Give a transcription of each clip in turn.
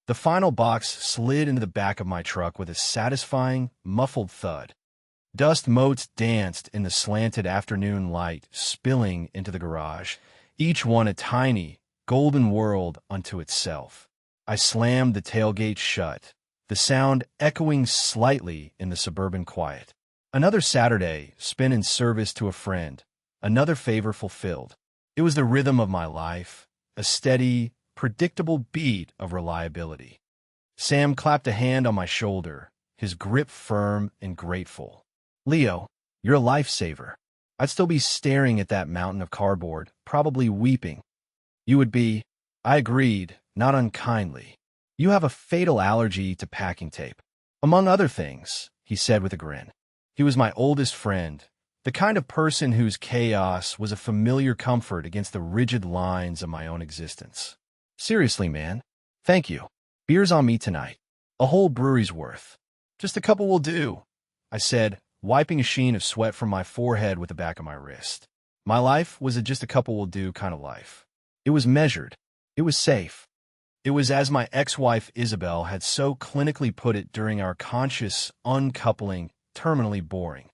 The final box slid into the back of my truck with a satisfying, muffled thud. Dust motes danced in the slanted afternoon light, spilling into the garage, each one a tiny, golden world unto itself. I slammed the tailgate shut, the sound echoing slightly in the suburban quiet. Another Saturday spent in service to a friend, another favor fulfilled. It was the rhythm of my life, a steady, predictable beat of reliability. Sam clapped a hand on my shoulder, his grip firm and grateful. "Leo, you're a lifesaver." I'd still be staring at that mountain of cardboard, probably weeping. "You would be," I agreed, not unkindly. "You have a fatal allergy to packing tape. Among other things," he said with a grin. He was my oldest friend, the kind of person whose chaos was a familiar comfort against the rigid lines of my own existence. "Seriously, man. Thank you. Beer's on me tonight. A whole brewery's worth." "Just a couple will do," I said, wiping a sheen of sweat from my forehead with the back of my wrist. My life was a just a couple will do kind of life. It was measured. It was safe. It was as my ex-wife Isabel had so clinically put it during our conscious uncoupling, terminally boring.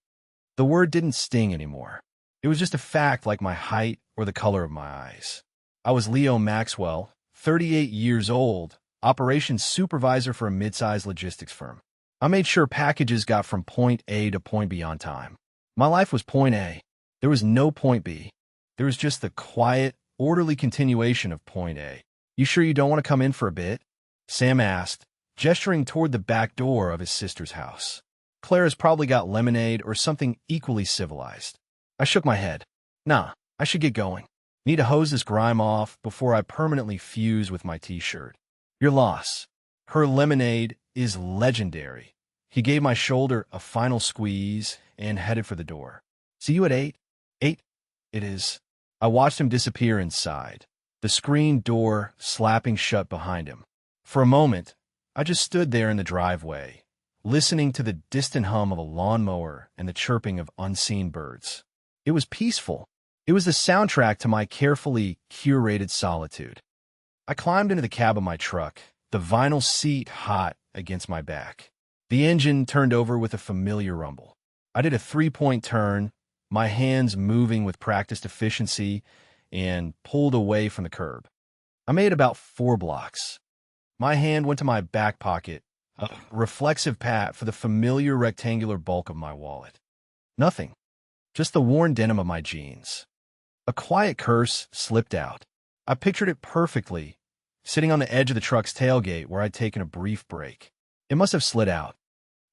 The word didn't sting anymore. It was just a fact like my height or the color of my eyes. I was Leo Maxwell, 38 years old, operations supervisor for a mid-sized logistics firm. I made sure packages got from point A to point B on time. My life was point A. There was no point B. There was just the quiet, orderly continuation of point A. "You sure you don't want to come in for a bit?" Sam asked, gesturing toward the back door of his sister's house. "Clara's probably got lemonade or something equally civilized." I shook my head. "Nah, I should get going. Need to hose this grime off before I permanently fuse with my t-shirt." "Your loss. Her lemonade is legendary." He gave my shoulder a final squeeze and headed for the door. "See you at 8? 8? It is." I watched him disappear inside, the screen door slapping shut behind him. For a moment, I just stood there in the driveway, listening to the distant hum of a lawnmower and the chirping of unseen birds. It was peaceful. It was the soundtrack to my carefully curated solitude. I climbed into the cab of my truck, the vinyl seat hot against my back. The engine turned over with a familiar rumble. I did a three-point turn, my hands moving with practiced efficiency, and pulled away from the curb. I made about 4 blocks. My hand went to my back pocket, a reflexive pat for the familiar rectangular bulk of my wallet. Nothing. Just the worn denim of my jeans. A quiet curse slipped out. I pictured it perfectly, sitting on the edge of the truck's tailgate where I'd taken a brief break. It must have slid out.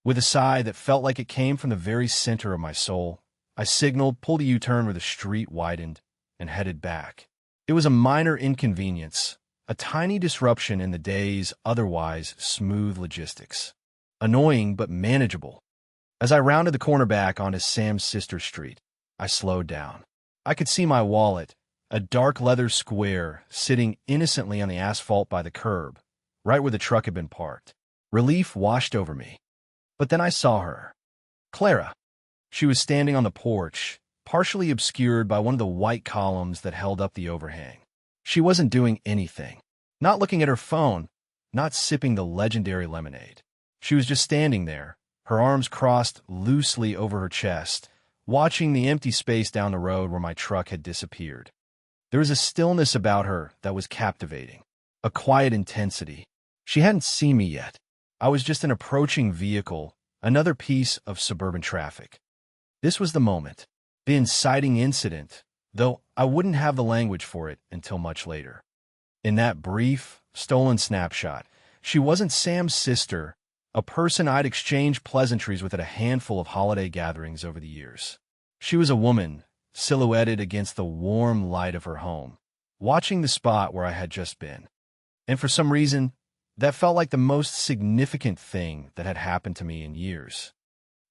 With a sigh that felt like it came from the very center of my soul, I signaled, pulled a U-turn where the street widened, and headed back. It was a minor inconvenience, a tiny disruption in the day's otherwise smooth logistics. Annoying but manageable. As I rounded the corner back onto Sam's sister street, I slowed down. I could see my wallet, a dark leather square, sitting innocently on the asphalt by the curb, right where the truck had been parked. Relief washed over me. But then I saw her. Clara. She was standing on the porch, partially obscured by one of the white columns that held up the overhang. She wasn't doing anything. Not looking at her phone, not sipping the legendary lemonade. She was just standing there, her arms crossed loosely over her chest, watching the empty space down the road where my truck had disappeared. There was a stillness about her that was captivating, a quiet intensity. She hadn't seen me yet. I was just an approaching vehicle, another piece of suburban traffic. This was the moment, the inciting incident, though I wouldn't have the language for it until much later. In that brief, stolen snapshot, she wasn't Sam's sister, a person I'd exchanged pleasantries with at a handful of holiday gatherings over the years. She was a woman, silhouetted against the warm light of her home, watching the spot where I had just been. And for some reason, that felt like the most significant thing that had happened to me in years.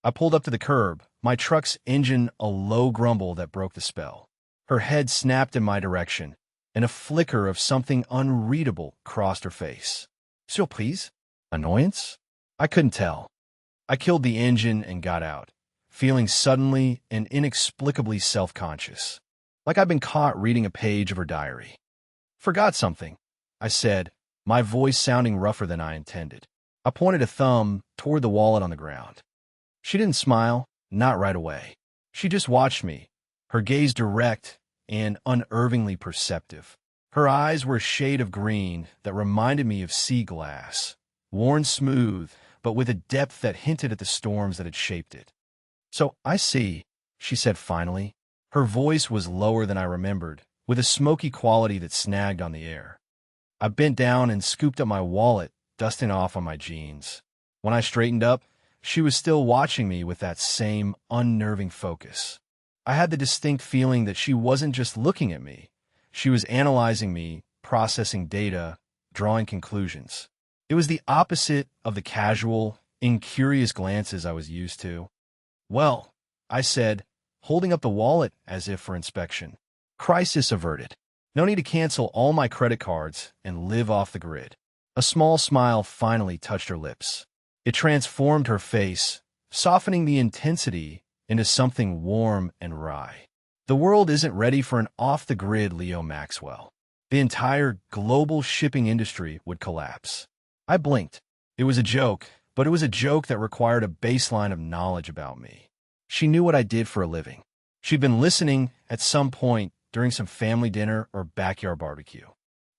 I pulled up to the curb, my truck's engine a low grumble that broke the spell. Her head snapped in my direction, and a flicker of something unreadable crossed her face. Surprise? Annoyance? I couldn't tell. I killed the engine and got out, feeling suddenly and inexplicably self-conscious, like I'd been caught reading a page of her diary. "Forgot something," I said, my voice sounding rougher than I intended. I pointed a thumb toward the wallet on the ground. She didn't smile, not right away. She just watched me, her gaze direct and unervingly perceptive. Her eyes were a shade of green that reminded me of sea glass, worn smooth, but with a depth that hinted at the storms that had shaped it. "So, I see," she said finally. Her voice was lower than I remembered, with a smoky quality that snagged on the air. I bent down and scooped up my wallet, dusting off on my jeans. When I straightened up, she was still watching me with that same unnerving focus. I had the distinct feeling that she wasn't just looking at me. She was analyzing me, processing data, drawing conclusions. It was the opposite of the casual, incurious glances I was used to. "Well," I said, holding up the wallet as if for inspection. "Crisis averted. No need to cancel all my credit cards and live off the grid." A small smile finally touched her lips. It transformed her face, softening the intensity into something warm and wry. "The world isn't ready for an off-the-grid Leo Maxwell. The entire global shipping industry would collapse." I blinked. It was a joke, but it was a joke that required a baseline of knowledge about me. She knew what I did for a living. She'd been listening at some point during some family dinner or backyard barbecue.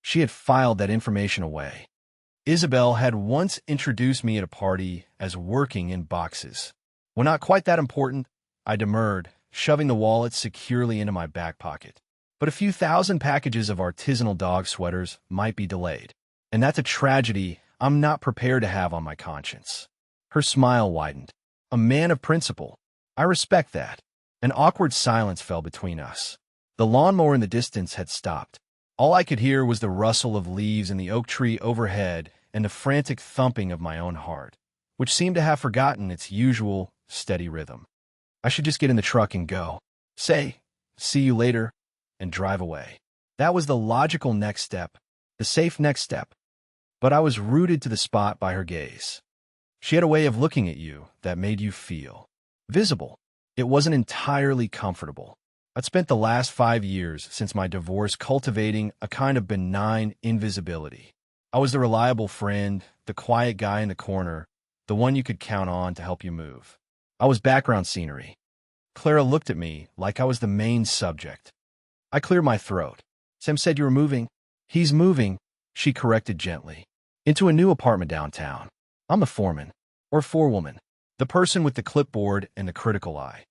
She had filed that information away. Isabel had once introduced me at a party as working in boxes. "Well, not quite that important," I demurred, shoving the wallet securely into my back pocket. "But a few thousand packages of artisanal dog sweaters might be delayed. And that's a tragedy I'm not prepared to have on my conscience." Her smile widened. "A man of principle. I respect that." An awkward silence fell between us. The lawnmower in the distance had stopped. All I could hear was the rustle of leaves in the oak tree overhead and the frantic thumping of my own heart, which seemed to have forgotten its usual, steady rhythm. I should just get in the truck and go. Say, "See you later," and drive away. That was the logical next step, the safe next step. But I was rooted to the spot by her gaze. She had a way of looking at you that made you feel visible. It wasn't entirely comfortable. I'd spent the last 5 years since my divorce cultivating a kind of benign invisibility. I was the reliable friend, the quiet guy in the corner, the one you could count on to help you move. I was background scenery. Clara looked at me like I was the main subject. I cleared my throat. "Sam said you were moving." "He's moving," she corrected gently, "into a new apartment downtown. I'm the foreman, or forewoman, the person with the clipboard and the critical eye.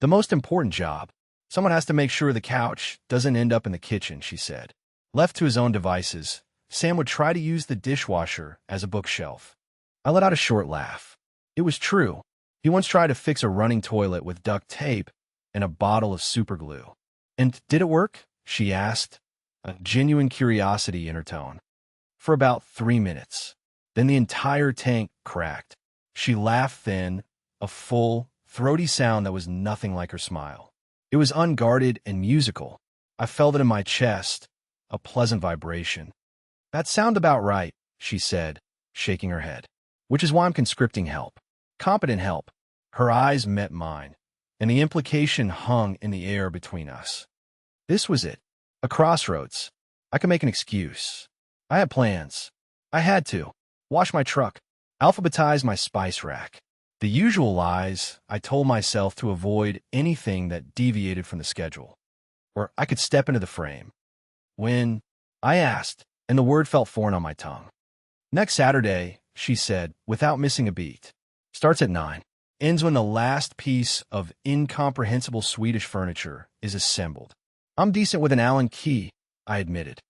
The most important job. Someone has to make sure the couch doesn't end up in the kitchen," she said. Left to his own devices, Sam would try to use the dishwasher as a bookshelf. I let out a short laugh. It was true. He once tried to fix a running toilet with duct tape and a bottle of superglue. "And did it work?" she asked, a genuine curiosity in her tone. "For about 3 minutes. Then the entire tank cracked." She laughed thin, a full, throaty sound that was nothing like her smile. It was unguarded and musical. I felt it in my chest, a pleasant vibration. "That sounds about right," she said, shaking her head. "Which is why I'm conscripting help. Competent help." Her eyes met mine, and the implication hung in the air between us. This was it. A crossroads. I could make an excuse. I had plans. I had to. Wash my truck. Alphabetize my spice rack. The usual lies I told myself to avoid anything that deviated from the schedule. Or I could step into the frame. "When?" I asked, and the word felt foreign on my tongue. "Next Saturday," she said, without missing a beat. "Starts at 9. Ends when the last piece of incomprehensible Swedish furniture is assembled." "I'm decent with an Allen key," I admitted.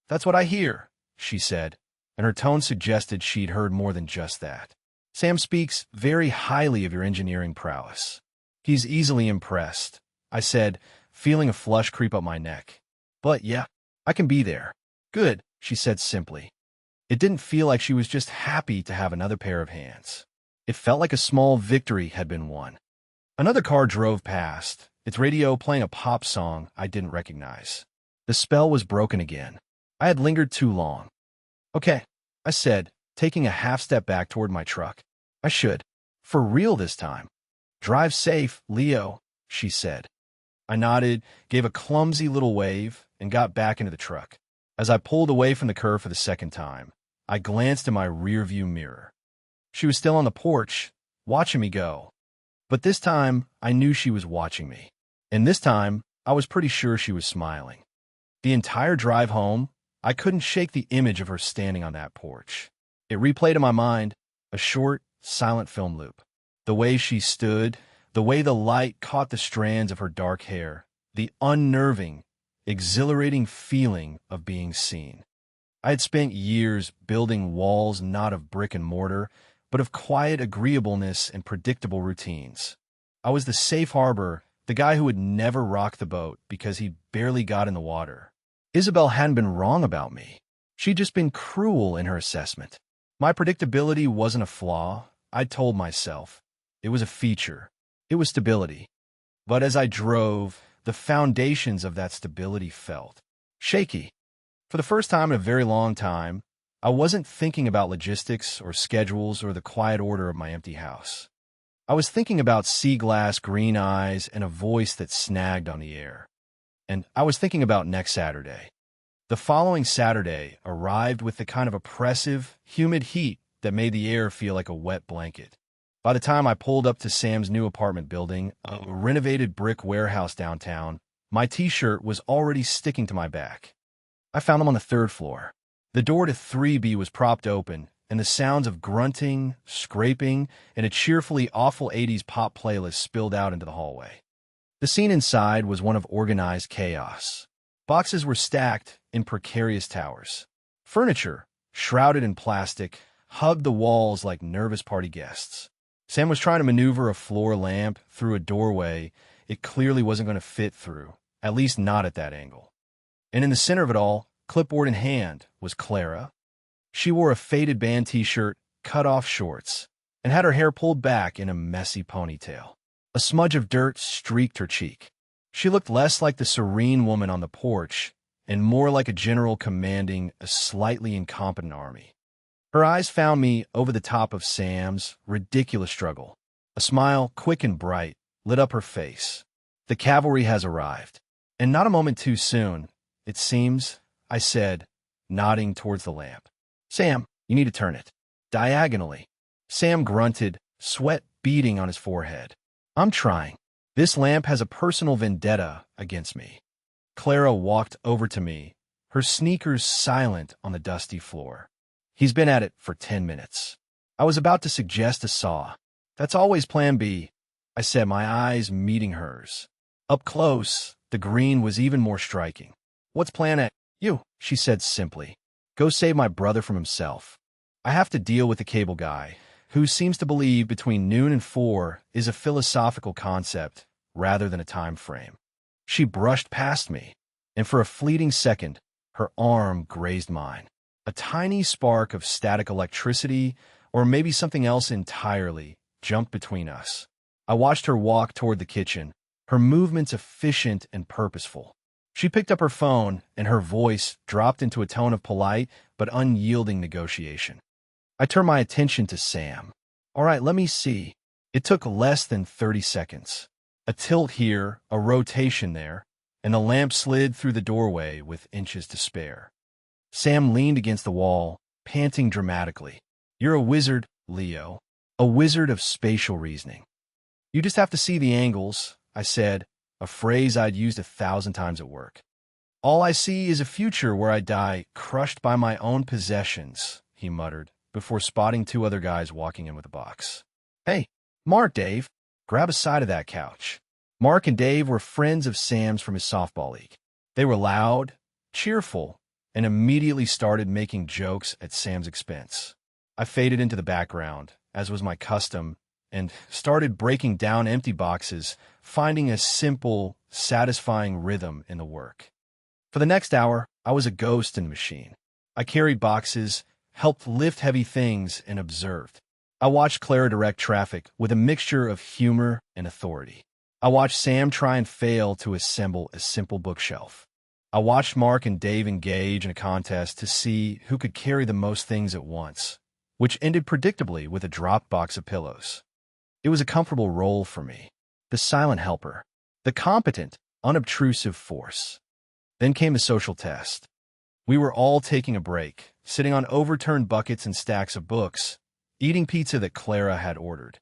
"That's what I hear," she said, and her tone suggested she'd heard more than just that. "Sam speaks very highly of your engineering prowess." "He's easily impressed," I said, feeling a flush creep up my neck. "But yeah, I can be there." "Good," she said simply. It didn't feel like she was just happy to have another pair of hands. It felt like a small victory had been won. Another car drove past, its radio playing a pop song I didn't recognize. The spell was broken again. I had lingered too long. "Okay," I said, taking a half step back toward my truck. "I should. For real this time." "Drive safe, Leo," she said. I nodded, gave a clumsy little wave, and got back into the truck. As I pulled away from the curve for the second time, I glanced in my rearview mirror. She was still on the porch, watching me go. But this time, I knew she was watching me. And this time, I was pretty sure she was smiling. The entire drive home, I couldn't shake the image of her standing on that porch. It replayed in my mind, a short, silent film loop. The way she stood, the way the light caught the strands of her dark hair, the unnerving, exhilarating feeling of being seen. I had spent years building walls not of brick and mortar, but of quiet agreeableness and predictable routines. I was the safe harbor, the guy who would never rock the boat because he barely got in the water. Isabel hadn't been wrong about me. She'd just been cruel in her assessment. My predictability wasn't a flaw, I told myself. It was a feature. It was stability. But as I drove, the foundations of that stability felt shaky. For the first time in a very long time, I wasn't thinking about logistics or schedules or the quiet order of my empty house. I was thinking about sea glass green eyes and a voice that snagged on the air. And I was thinking about next Saturday. The following Saturday arrived with the kind of oppressive, humid heat that made the air feel like a wet blanket. By the time I pulled up to Sam's new apartment building, a renovated brick warehouse downtown, my t-shirt was already sticking to my back. I found him on the third floor. The door to 3B was propped open, and the sounds of grunting, scraping, and a cheerfully awful 80s pop playlist spilled out into the hallway. The scene inside was one of organized chaos. Boxes were stacked in precarious towers. Furniture, shrouded in plastic, hugged the walls like nervous party guests. Sam was trying to maneuver a floor lamp through a doorway it clearly wasn't going to fit through, at least not at that angle. And in the center of it all, clipboard in hand, was Clara. She wore a faded band t-shirt, cut-off shorts, and had her hair pulled back in a messy ponytail. A smudge of dirt streaked her cheek. She looked less like the serene woman on the porch and more like a general commanding a slightly incompetent army. Her eyes found me over the top of Sam's ridiculous struggle. A smile, quick and bright, lit up her face. The cavalry has arrived. And not a moment too soon, it seems, I said, nodding towards the lamp. Sam, you need to turn it. Diagonally. Sam grunted, sweat beading on his forehead. I'm trying. This lamp has a personal vendetta against me. Clara walked over to me, her sneakers silent on the dusty floor. He's been at it for 10 minutes. I was about to suggest a saw. That's always plan B, I said, my eyes meeting hers. Up close, the green was even more striking. What's plan A? You, she said simply. Go save my brother from himself. I have to deal with the cable guy, who seems to believe between noon and 4 is a philosophical concept rather than a time frame. She brushed past me, and for a fleeting second, her arm grazed mine. A tiny spark of static electricity, or maybe something else entirely, jumped between us. I watched her walk toward the kitchen, her movements efficient and purposeful. She picked up her phone, and her voice dropped into a tone of polite but unyielding negotiation. I turned my attention to Sam. All right, let me see. It took less than 30 seconds. A tilt here, a rotation there, and the lamp slid through the doorway with inches to spare. Sam leaned against the wall, panting dramatically. You're a wizard, Leo. A wizard of spatial reasoning. You just have to see the angles, I said, a phrase I'd used 1,000 times at work. All I see is a future where I die crushed by my own possessions, he muttered, before spotting 2 other guys walking in with a box. Hey, Mark, Dave, grab a side of that couch. Mark and Dave were friends of Sam's from his softball league. They were loud, cheerful, and immediately started making jokes at Sam's expense. I faded into the background, as was my custom, and started breaking down empty boxes, finding a simple, satisfying rhythm in the work. For the next hour, I was a ghost in the machine. I carried boxes, helped lift heavy things, and observed. I watched Clara direct traffic with a mixture of humor and authority. I watched Sam try and fail to assemble a simple bookshelf. I watched Mark and Dave engage in a contest to see who could carry the most things at once, which ended predictably with a dropped box of pillows. It was a comfortable role for me, the silent helper, the competent, unobtrusive force. Then came the social test. We were all taking a break, sitting on overturned buckets and stacks of books, eating pizza that Clara had ordered.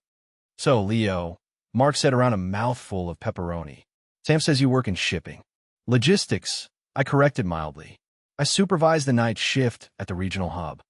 "So, Leo," Mark said around a mouthful of pepperoni. "Sam says you work in shipping." "Logistics," I corrected mildly. "I supervised the night shift at the regional hub."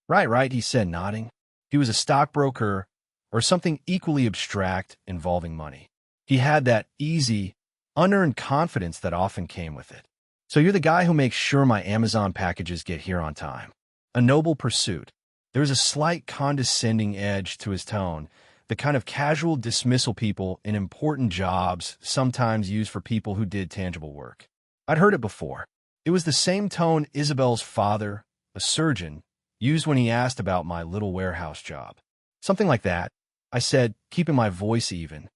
Right, he said, nodding. He was a stockbroker or something equally abstract involving money. He had that easy, unearned confidence that often came with it. "So you're the guy who makes sure my Amazon packages get here on time." A noble pursuit. There was a slight condescending edge to his tone, the kind of casual dismissal people in important jobs sometimes use for people who did tangible work. I'd heard it before. It was the same tone Isabel's father, a surgeon, used when he asked about my little warehouse job. "Something like that," I said, keeping my voice even.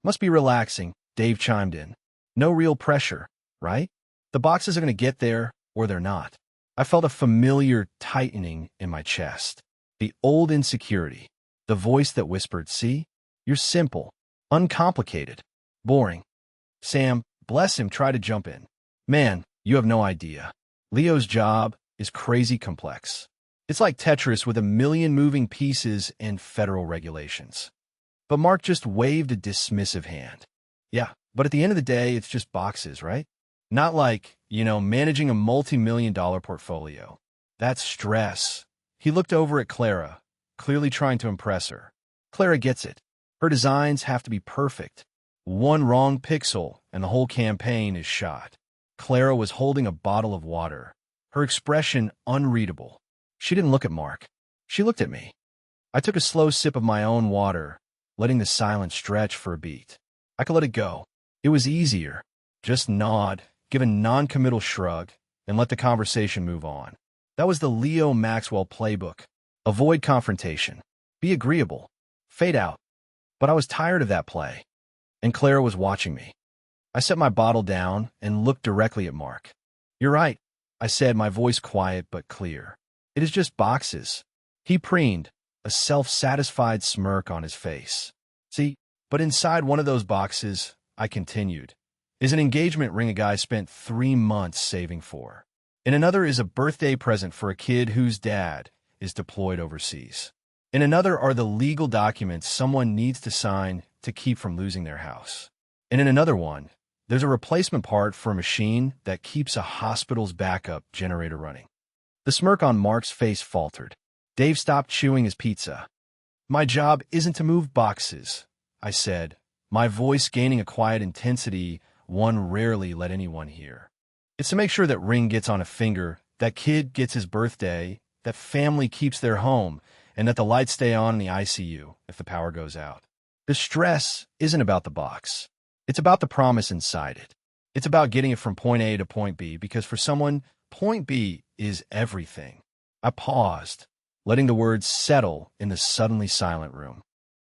"Must be relaxing," Dave chimed in. "No real pressure, right? The boxes are going to get there, or they're not." I felt a familiar tightening in my chest. The old insecurity. The voice that whispered, "See? You're simple, uncomplicated, boring." Sam, bless him, tried to jump in. "Man, you have no idea. Leo's job is crazy complex. It's like Tetris with a million moving pieces and federal regulations." But Mark just waved a dismissive hand. "Yeah, but at the end of the day, it's just boxes, right? Not like, managing a multi-million-dollar portfolio. That's stress." He looked over at Clara, clearly trying to impress her. "Clara gets it. Her designs have to be perfect. One wrong pixel, and the whole campaign is shot." Clara was holding a bottle of water, her expression unreadable. She didn't look at Mark. She looked at me. I took a slow sip of my own water, letting the silence stretch for a beat. I could let it go. It was easier. Just nod, give a non-committal shrug, and let the conversation move on. That was the Leo Maxwell playbook. Avoid confrontation. Be agreeable. Fade out. But I was tired of that play. And Clara was watching me. I set my bottle down and looked directly at Mark. "You're right," I said, my voice quiet but clear. "It is just boxes." He preened, a self-satisfied smirk on his face. "See, but inside one of those boxes," I continued, "is an engagement ring a guy spent 3 months saving for. In another is a birthday present for a kid whose dad is deployed overseas. In another are the legal documents someone needs to sign to keep from losing their house. And in another one, there's a replacement part for a machine that keeps a hospital's backup generator running." The smirk on Mark's face faltered. Dave stopped chewing his pizza. "My job isn't to move boxes," I said, my voice gaining a quiet intensity one rarely let anyone hear. "It's to make sure that ring gets on a finger, that kid gets his birthday, that family keeps their home, and that the lights stay on in the ICU if the power goes out. The stress isn't about the box. It's about the promise inside it. It's about getting it from point A to point B, because for someone, point B is everything." I paused, letting the words settle in the suddenly silent room.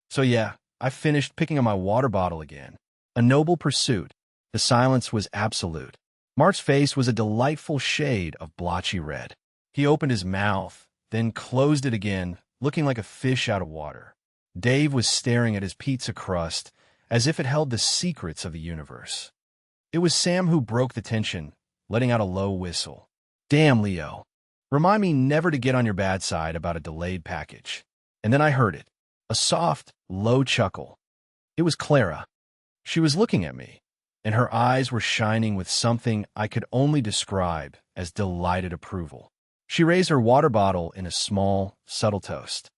"So yeah," I finished, picking up my water bottle again. A noble pursuit. The silence was absolute. Mark's face was a delightful shade of blotchy red. He opened his mouth, then closed it again, looking like a fish out of water. Dave was staring at his pizza crust as if it held the secrets of the universe. It was Sam who broke the tension, letting out a low whistle. "Damn, Leo. Remind me never to get on your bad side about a delayed package." And then I heard it. A soft, low chuckle. It was Clara. She was looking at me, and her eyes were shining with something I could only describe as delighted approval. She raised her water bottle in a small, subtle toast.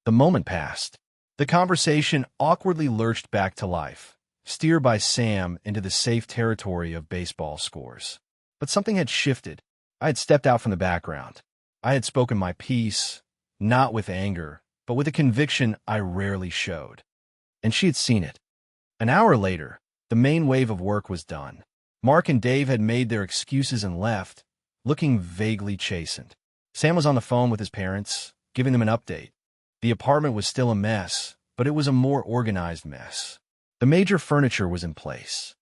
The moment passed. The conversation awkwardly lurched back to life, steered by Sam into the safe territory of baseball scores. But something had shifted. I had stepped out from the background. I had spoken my piece, not with anger, but with a conviction I rarely showed. And she had seen it. An hour later, the main wave of work was done. Mark and Dave had made their excuses and left, looking vaguely chastened. Sam was on the phone with his parents, giving them an update. The apartment was still a mess, but it was a more organized mess. The major furniture was in place.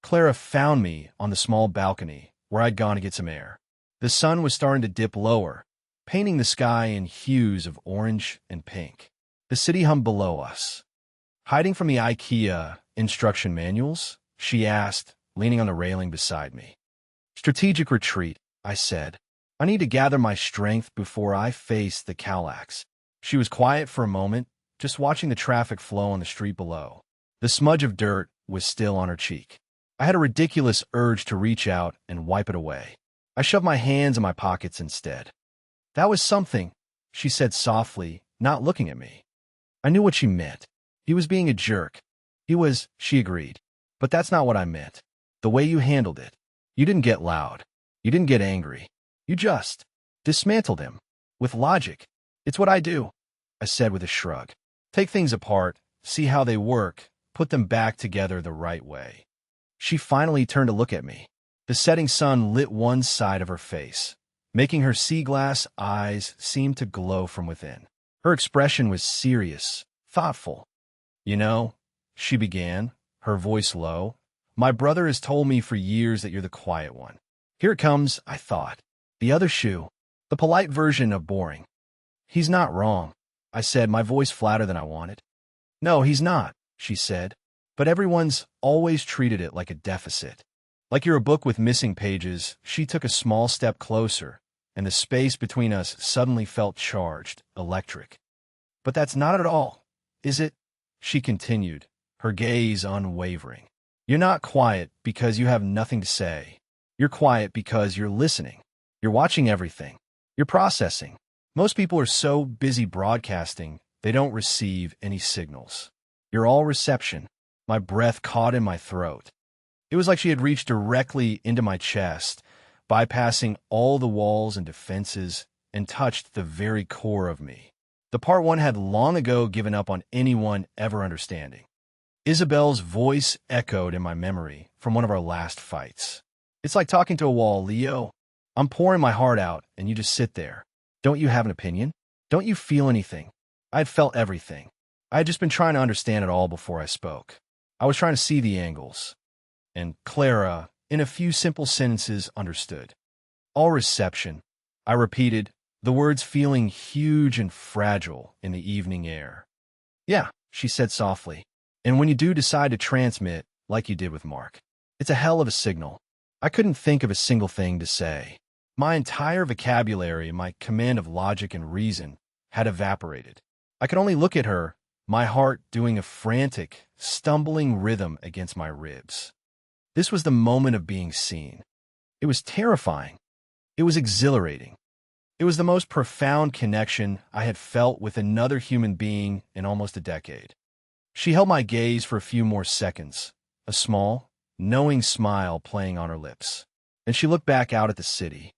Clara found me on the small balcony where I'd gone to get some air. The sun was starting to dip lower, painting the sky in hues of orange and pink. The city hummed below us. "Hiding from the IKEA instruction manuals?" she asked, leaning on the railing beside me. "Strategic retreat," I said. I need to gather my strength before I face the Calax. She was quiet for a moment, just watching the traffic flow on the street below. The smudge of dirt was still on her cheek. I had a ridiculous urge to reach out and wipe it away. I shoved my hands in my pockets instead. "That was something," she said softly, not looking at me. I knew what she meant. He was being a jerk. She agreed. "But that's not what I meant. The way you handled it. You didn't get loud. You didn't get angry. You just dismantled him. With logic. It's what I do," I said with a shrug. "Take things apart, see how they work, put them back together the right way." She finally turned to look at me. The setting sun lit one side of her face, making her sea glass eyes seem to glow from within. Her expression was serious, thoughtful. "You know," she began, her voice low, "my brother has told me for years that you're the quiet one. Here it comes, I thought. The other shoe. The polite version of boring." "He's not wrong," I said, my voice flatter than I wanted. "No, he's not," she said. "But everyone's always treated it like a deficit. Like you're a book with missing pages." She took a small step closer, and the space between us suddenly felt charged, electric. "But that's not at all, is it?" she continued, her gaze unwavering. "You're not quiet because you have nothing to say. You're quiet because you're listening. You're watching everything. You're processing. Most people are so busy broadcasting, they don't receive any signals. You're all reception." My breath caught in my throat. It was like she had reached directly into my chest, bypassing all the walls and defenses, and touched the very core of me. The part one had long ago given up on anyone ever understanding. Isabel's voice echoed in my memory from one of our last fights. "It's like talking to a wall, Leo. I'm pouring my heart out, and you just sit there. Don't you have an opinion? Don't you feel anything?" I had felt everything. I had just been trying to understand it all before I spoke. I was trying to see the angles. And Clara, in a few simple sentences, understood. "All reception," I repeated, the words feeling huge and fragile in the evening air. "Yeah," she said softly. "And when you do decide to transmit, like you did with Mark, it's a hell of a signal." I couldn't think of a single thing to say. My entire vocabulary, my command of logic and reason, had evaporated. I could only look at her, my heart doing a frantic, stumbling rhythm against my ribs. This was the moment of being seen. It was terrifying. It was exhilarating. It was the most profound connection I had felt with another human being in almost a decade. She held my gaze for a few more seconds, a small, knowing smile playing on her lips. And she looked back out at the city.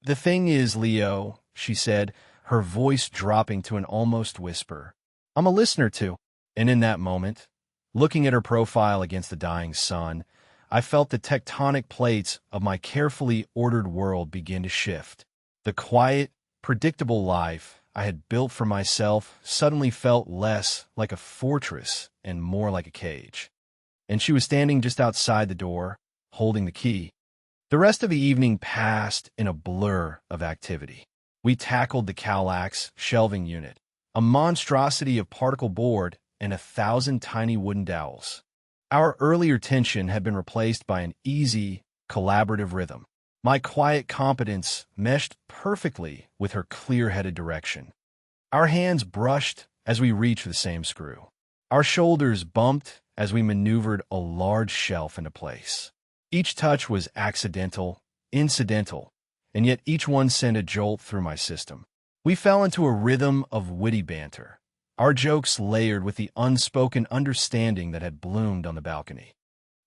"The thing is, Leo," she said, her voice dropping to an almost whisper, "I'm a listener too." And in that moment, looking at her profile against the dying sun, I felt the tectonic plates of my carefully ordered world begin to shift. The quiet, predictable life I had built for myself suddenly felt less like a fortress and more like a cage. And she was standing just outside the door, holding the key. The rest of the evening passed in a blur of activity. We tackled the Calax shelving unit, a monstrosity of particle board and 1,000 tiny wooden dowels. Our earlier tension had been replaced by an easy, collaborative rhythm. My quiet competence meshed perfectly with her clear-headed direction. Our hands brushed as we reached for the same screw. Our shoulders bumped as we maneuvered a large shelf into place. Each touch was accidental, incidental, and yet each one sent a jolt through my system. We fell into a rhythm of witty banter, our jokes layered with the unspoken understanding that had bloomed on the balcony.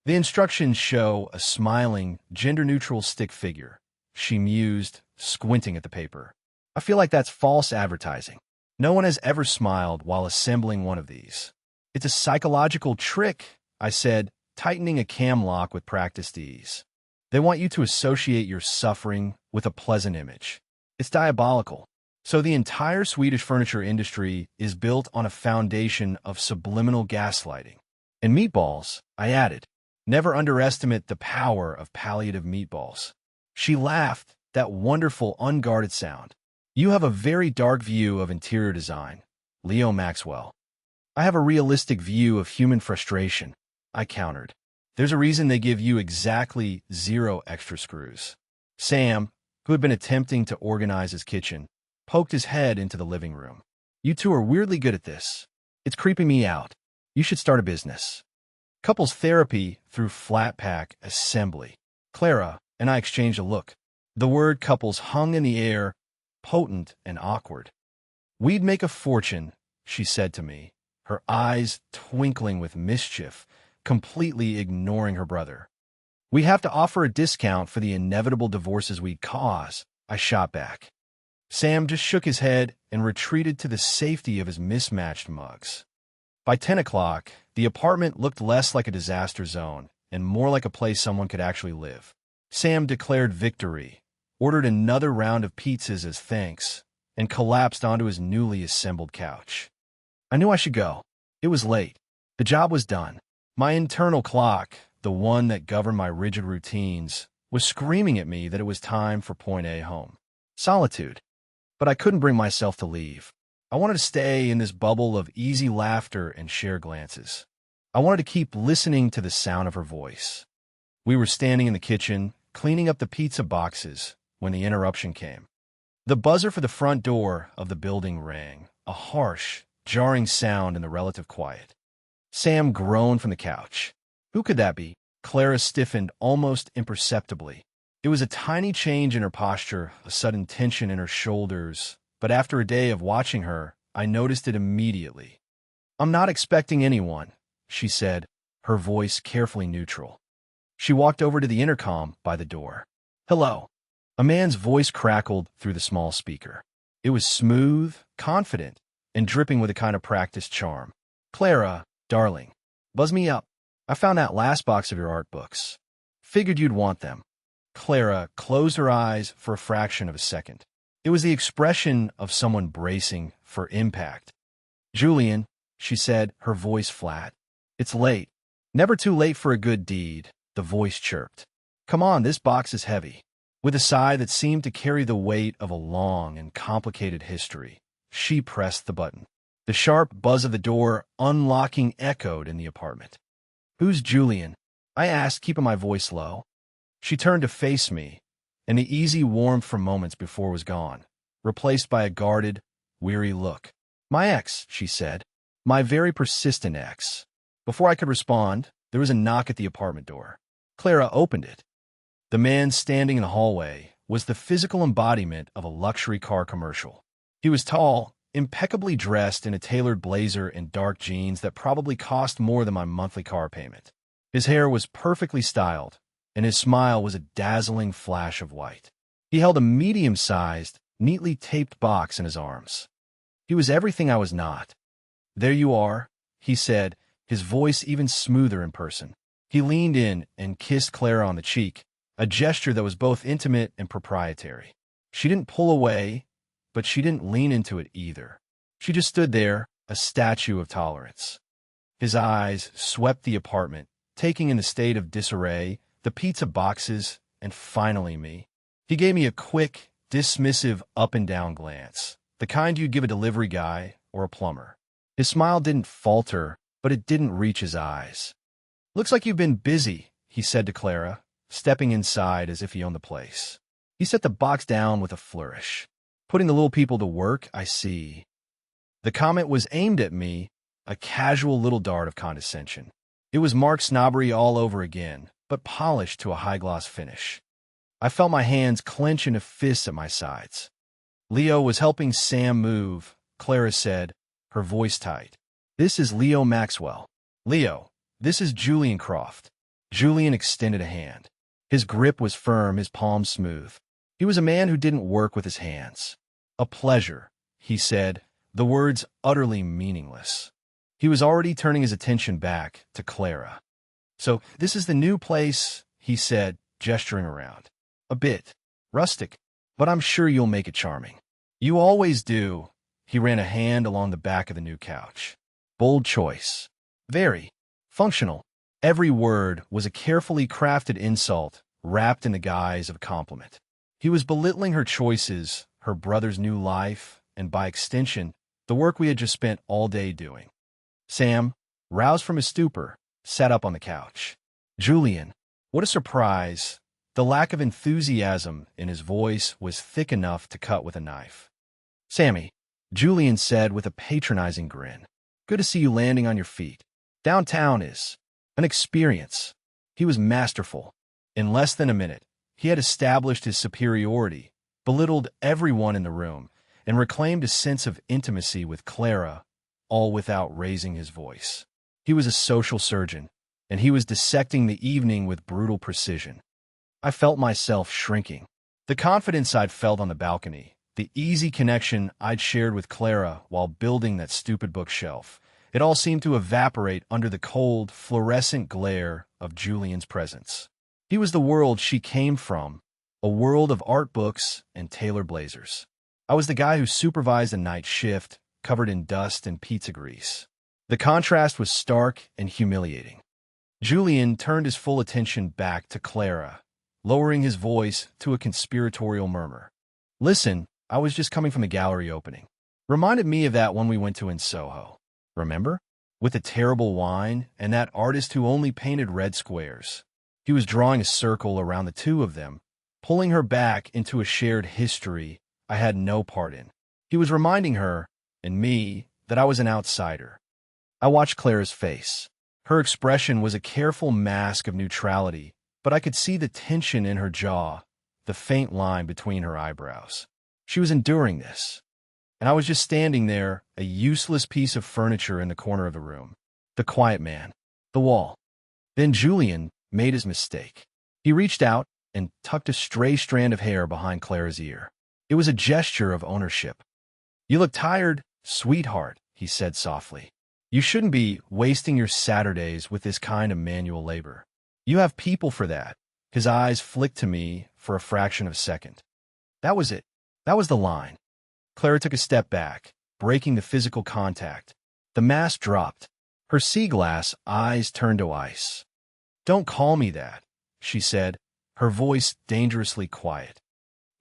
The instructions show a smiling, gender-neutral stick figure, she mused, squinting at the paper. I feel like that's false advertising. No one has ever smiled while assembling one of these. It's a psychological trick, I said, tightening a cam lock with practiced ease. They want you to associate your suffering with a pleasant image. It's diabolical. So the entire Swedish furniture industry is built on a foundation of subliminal gaslighting. And meatballs, I added. Never underestimate the power of palliative meatballs. She laughed, that wonderful, unguarded sound. You have a very dark view of interior design, Leo Maxwell. I have a realistic view of human frustration, I countered. There's a reason they give you exactly 0 extra screws. Sam, who had been attempting to organize his kitchen, poked his head into the living room. "You two are weirdly good at this. It's creeping me out. You should start a business." Couples therapy through flat pack assembly. Clara and I exchanged a look. The word couples hung in the air, potent and awkward. "We'd make a fortune," she said to me, her eyes twinkling with mischief, completely ignoring her brother. "We have to offer a discount for the inevitable divorces we'd cause," I shot back. Sam just shook his head and retreated to the safety of his mismatched mugs. By 10 o'clock, the apartment looked less like a disaster zone and more like a place someone could actually live. Sam declared victory, ordered another round of pizzas as thanks, and collapsed onto his newly assembled couch. I knew I should go. It was late. The job was done. My internal clock, the one that governed my rigid routines, was screaming at me that it was time for point A home. Solitude. But I couldn't bring myself to leave. I wanted to stay in this bubble of easy laughter and shared glances. I wanted to keep listening to the sound of her voice. We were standing in the kitchen, cleaning up the pizza boxes, when the interruption came. The buzzer for the front door of the building rang, a harsh, jarring sound in the relative quiet. Sam groaned from the couch. Who could that be? Clara stiffened almost imperceptibly. It was a tiny change in her posture, a sudden tension in her shoulders, but after a day of watching her, I noticed it immediately. "I'm not expecting anyone," she said, her voice carefully neutral. She walked over to the intercom by the door. "Hello." A man's voice crackled through the small speaker. It was smooth, confident, and dripping with a kind of practiced charm. "Clara, darling, buzz me up. I found that last box of your art books. Figured you'd want them." Clara closed her eyes for a fraction of a second. It was the expression of someone bracing for impact. "Julian," she said, her voice flat. "It's late. Never too late for a good deed," the voice chirped. "Come on, this box is heavy." With a sigh that seemed to carry the weight of a long and complicated history, she pressed the button. The sharp buzz of the door unlocking echoed in the apartment. "Who's Julian?" I asked, keeping my voice low. She turned to face me, and the easy warmth from moments before was gone, replaced by a guarded, weary look. "My ex," she said. "My very persistent ex." Before I could respond, there was a knock at the apartment door. Clara opened it. The man standing in the hallway was the physical embodiment of a luxury car commercial. He was tall, impeccably dressed in a tailored blazer and dark jeans that probably cost more than my monthly car payment. His hair was perfectly styled, and his smile was a dazzling flash of white. He held a medium-sized, neatly taped box in his arms. He was everything I was not. "There you are," he said, his voice even smoother in person. He leaned in and kissed Clara on the cheek, a gesture that was both intimate and proprietary. She didn't pull away, but she didn't lean into it either. She just stood there, a statue of tolerance. His eyes swept the apartment, taking in the state of disarray, the pizza boxes, and finally me. He gave me a quick, dismissive up-and-down glance, the kind you'd give a delivery guy or a plumber. His smile didn't falter, but it didn't reach his eyes. "Looks like you've been busy," he said to Clara, stepping inside as if he owned the place. He set the box down with a flourish. "Putting the little people to work, I see." The comment was aimed at me, a casual little dart of condescension. It was Mark snobbery all over again, but polished to a high-gloss finish. I felt my hands clench into fists at my sides. Leo was helping Sam move, Clara said, her voice tight. "This is Leo Maxwell." "Leo, this is Julian Croft." Julian extended a hand. His grip was firm, his palms smooth. He was a man who didn't work with his hands. "A pleasure," he said, the words utterly meaningless. He was already turning his attention back to Clara. "So this is the new place," he said, gesturing around. "A bit rustic, but I'm sure you'll make it charming." "You always do." He ran a hand along the back of the new couch. "Bold choice. Very functional." Every word was a carefully crafted insult wrapped in the guise of a compliment. He was belittling her choices, her brother's new life, and by extension, the work we had just spent all day doing. Sam, roused from his stupor, sat up on the couch. "Julian, what a surprise," The lack of enthusiasm in his voice was thick enough to cut with a knife. "Sammy," Julian said with a patronizing grin. "Good to see you landing on your feet. Downtown is an experience." He was masterful. In less than a minute, he had established his superiority, belittled everyone in the room, and reclaimed a sense of intimacy with Clara, all without raising his voice. He was a social surgeon, and he was dissecting the evening with brutal precision. I felt myself shrinking. The confidence I'd felt on the balcony, the easy connection I'd shared with Clara while building that stupid bookshelf, it all seemed to evaporate under the cold, fluorescent glare of Julian's presence. He was the world she came from, a world of art books and tailor blazers. I was the guy who supervised a night shift, covered in dust and pizza grease. The contrast was stark and humiliating. Julian turned his full attention back to Clara, lowering his voice to a conspiratorial murmur. "Listen, I was just coming from the gallery opening. Reminded me of that one we went to in Soho. Remember? With the terrible wine and that artist who only painted red squares." He was drawing a circle around the two of them, pulling her back into a shared history I had no part in. He was reminding her, and me, that I was an outsider. I watched Clara's face. Her expression was a careful mask of neutrality, but I could see the tension in her jaw, the faint line between her eyebrows. She was enduring this. And I was just standing there, a useless piece of furniture in the corner of the room. The quiet man. The wall. Then Julian made his mistake. He reached out and tucked a stray strand of hair behind Clara's ear. It was a gesture of ownership. "You look tired, sweetheart," he said softly. "You shouldn't be wasting your Saturdays with this kind of manual labor. You have people for that." His eyes flicked to me for a fraction of a second. That was it. That was the line. Clara took a step back, breaking the physical contact. The mask dropped. Her sea glass eyes turned to ice. "Don't call me that," she said, her voice dangerously quiet.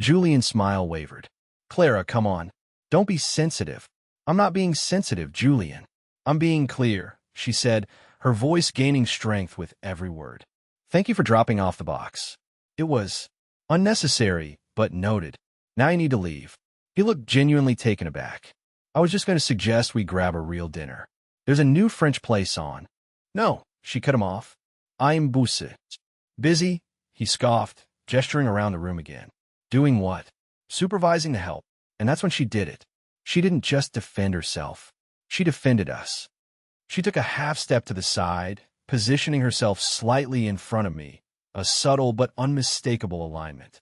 Julian's smile wavered. "Clara, come on. Don't be sensitive." "I'm not being sensitive, Julian. I'm being clear," she said, her voice gaining strength with every word. "Thank you for dropping off the box. It was unnecessary, but noted. Now you need to leave." He looked genuinely taken aback. "I was just going to suggest we grab a real dinner. There's a new French place on." "No," she cut him off. "I'm busy." "Busy?" he scoffed, gesturing around the room again. "Doing what?" "Supervising the help." And that's when she did it. She didn't just defend herself. She defended us. She took a half step to the side, positioning herself slightly in front of me, a subtle but unmistakable alignment.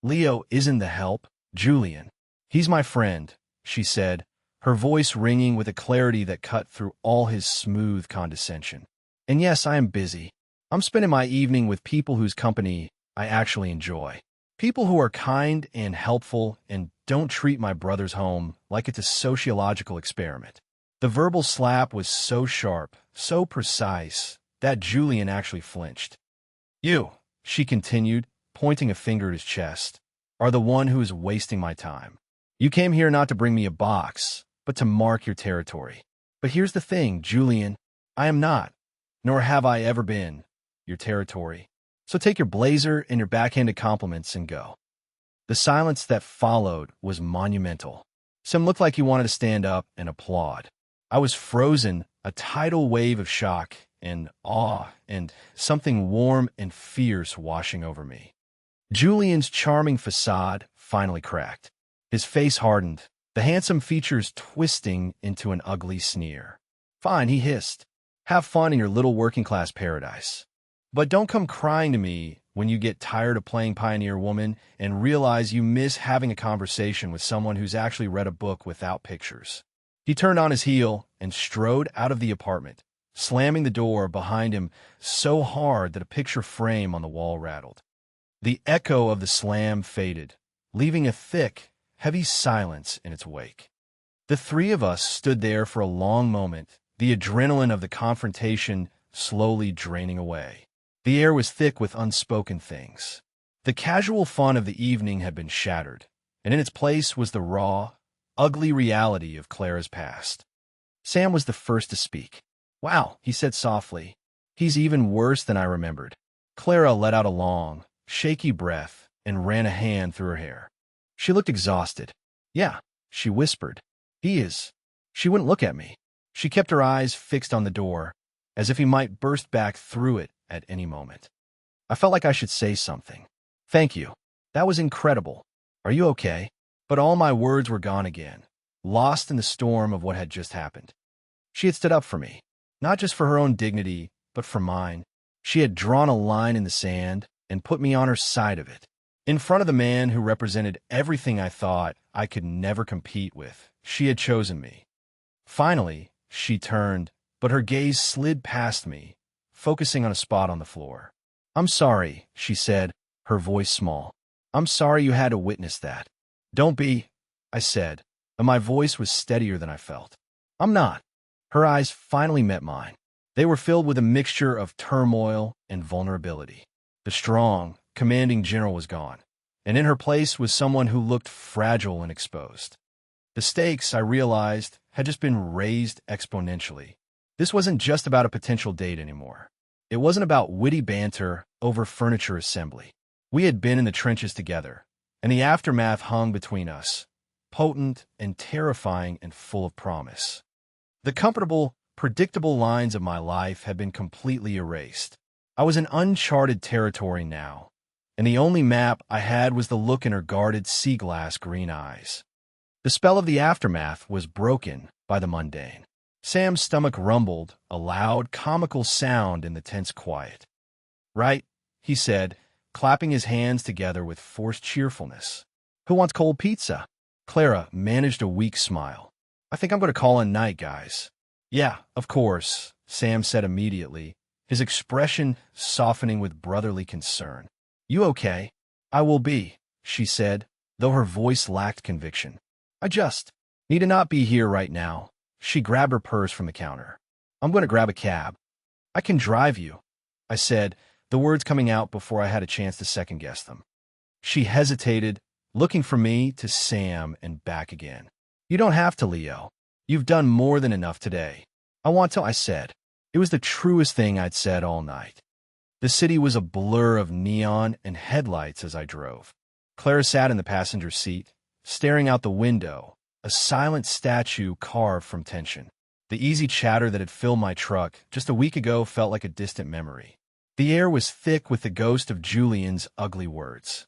"Leo isn't the help, Julian. He's my friend," she said, her voice ringing with a clarity that cut through all his smooth condescension. "And yes, I am busy. I'm spending my evening with people whose company I actually enjoy. People who are kind and helpful and don't treat my brother's home like it's a sociological experiment." The verbal slap was so sharp, so precise, that Julian actually flinched. "You," she continued, pointing a finger at his chest, "are the one who is wasting my time. You came here not to bring me a box, but to mark your territory. But here's the thing, Julian. I am not, nor have I ever been, your territory. So take your blazer and your backhanded compliments and go." The silence that followed was monumental. Sam looked like he wanted to stand up and applaud. I was frozen, a tidal wave of shock and awe and something warm and fierce washing over me. Julian's charming facade finally cracked. His face hardened, the handsome features twisting into an ugly sneer. "Fine," he hissed. "Have fun in your little working-class paradise. But don't come crying to me when you get tired of playing Pioneer Woman and realize you miss having a conversation with someone who's actually read a book without pictures." He turned on his heel and strode out of the apartment, slamming the door behind him so hard that a picture frame on the wall rattled. The echo of the slam faded, leaving a thick, heavy silence in its wake. The three of us stood there for a long moment, the adrenaline of the confrontation slowly draining away. The air was thick with unspoken things. The casual fun of the evening had been shattered, and in its place was the raw, ugly reality of Clara's past. Sam was the first to speak. "Wow," he said softly. "He's even worse than I remembered." Clara let out a long, shaky breath, and ran a hand through her hair. She looked exhausted. Yeah, she whispered. He is. She wouldn't look at me. She kept her eyes fixed on the door, as if he might burst back through it at any moment. I felt like I should say something. Thank you. That was incredible. Are you okay? But all my words were gone again, lost in the storm of what had just happened. She had stood up for me, not just for her own dignity, but for mine. She had drawn a line in the sand and put me on her side of it. In front of the man who represented everything I thought I could never compete with, she had chosen me. Finally, she turned, but her gaze slid past me, focusing on a spot on the floor. I'm sorry, she said, her voice small. I'm sorry you had to witness that. Don't be, I said, and my voice was steadier than I felt. I'm not. Her eyes finally met mine. They were filled with a mixture of turmoil and vulnerability. The strong, commanding general was gone, and in her place was someone who looked fragile and exposed. The stakes, I realized, had just been raised exponentially. This wasn't just about a potential date anymore. It wasn't about witty banter over furniture assembly. We had been in the trenches together, and the aftermath hung between us, potent and terrifying and full of promise. The comfortable, predictable lines of my life had been completely erased. I was in uncharted territory now, and the only map I had was the look in her guarded sea-glass green eyes. The spell of the aftermath was broken by the mundane. Sam's stomach rumbled, a loud, comical sound in the tense quiet. Right, he said, clapping his hands together with forced cheerfulness. Who wants cold pizza? Clara managed a weak smile. I think I'm going to call in night, guys. Yeah, of course, Sam said immediately, his expression softening with brotherly concern. You okay? I will be, she said, though her voice lacked conviction. I just need to not be here right now. She grabbed her purse from the counter. I'm going to grab a cab. I can drive you, I said, the words coming out before I had a chance to second-guess them. She hesitated, looking from me to Sam and back again. You don't have to, Leo. You've done more than enough today. I want to, I said. It was the truest thing I'd said all night. The city was a blur of neon and headlights as I drove. Clara sat in the passenger seat, staring out the window, a silent statue carved from tension. The easy chatter that had filled my truck just a week ago felt like a distant memory. The air was thick with the ghost of Julian's ugly words.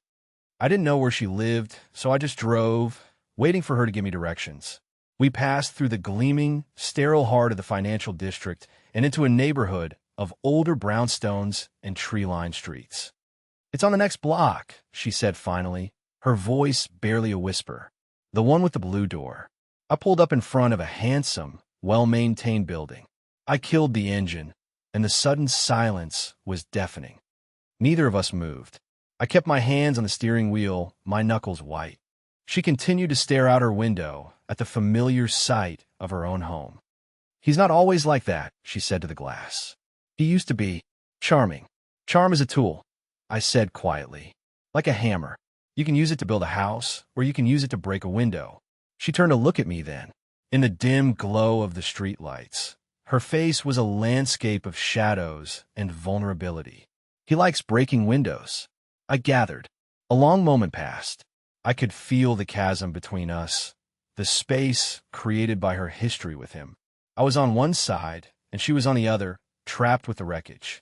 I didn't know where she lived, so I just drove, waiting for her to give me directions. We passed through the gleaming, sterile heart of the financial district and into a neighborhood of older brownstones and tree-lined streets. It's on the next block, she said finally, her voice barely a whisper. The one with the blue door. I pulled up in front of a handsome, well-maintained building. I killed the engine, and the sudden silence was deafening. Neither of us moved. I kept my hands on the steering wheel, my knuckles white. She continued to stare out her window at the familiar sight of her own home. He's not always like that, she said to the glass. He used to be charming. Charm is a tool, I said quietly. Like a hammer. You can use it to build a house, or you can use it to break a window. She turned to look at me then. In the dim glow of the streetlights, her face was a landscape of shadows and vulnerability. He likes breaking windows, I gathered. A long moment passed. I could feel the chasm between us, the space created by her history with him. I was on one side, and she was on the other, trapped with the wreckage.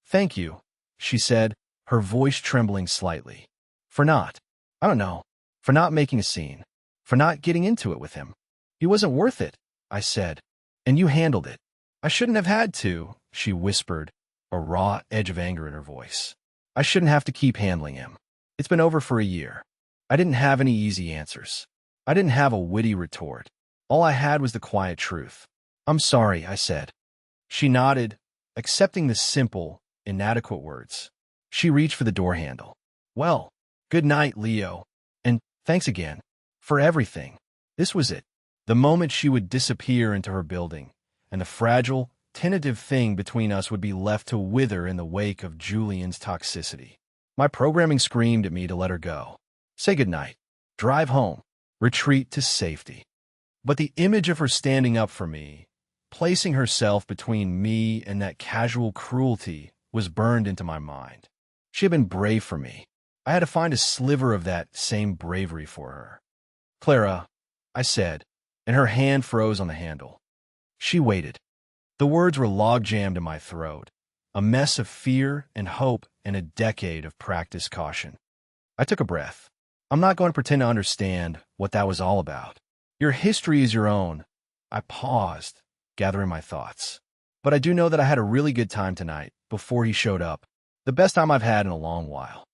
Thank you, she said, her voice trembling slightly. For not, I don't know, for not making a scene, for not getting into it with him. He wasn't worth it, I said, and you handled it. I shouldn't have had to, she whispered, a raw edge of anger in her voice. I shouldn't have to keep handling him. It's been over for a year. I didn't have any easy answers. I didn't have a witty retort. All I had was the quiet truth. I'm sorry, I said. She nodded, accepting the simple, inadequate words. She reached for the door handle. Well, good night, Leo. And thanks again. For everything. This was it. The moment she would disappear into her building, and the fragile, tentative thing between us would be left to wither in the wake of Julian's toxicity. My programming screamed at me to let her go. Say goodnight. Drive home. Retreat to safety. But the image of her standing up for me, placing herself between me and that casual cruelty, was burned into my mind. She had been brave for me. I had to find a sliver of that same bravery for her. "Clara," I said, and her hand froze on the handle. She waited. The words were log-jammed in my throat, a mess of fear and hope and a decade of practiced caution. I took a breath. I'm not going to pretend to understand what that was all about. Your history is your own. I paused, gathering my thoughts. But I do know that I had a really good time tonight before he showed up, the best time I've had in a long while.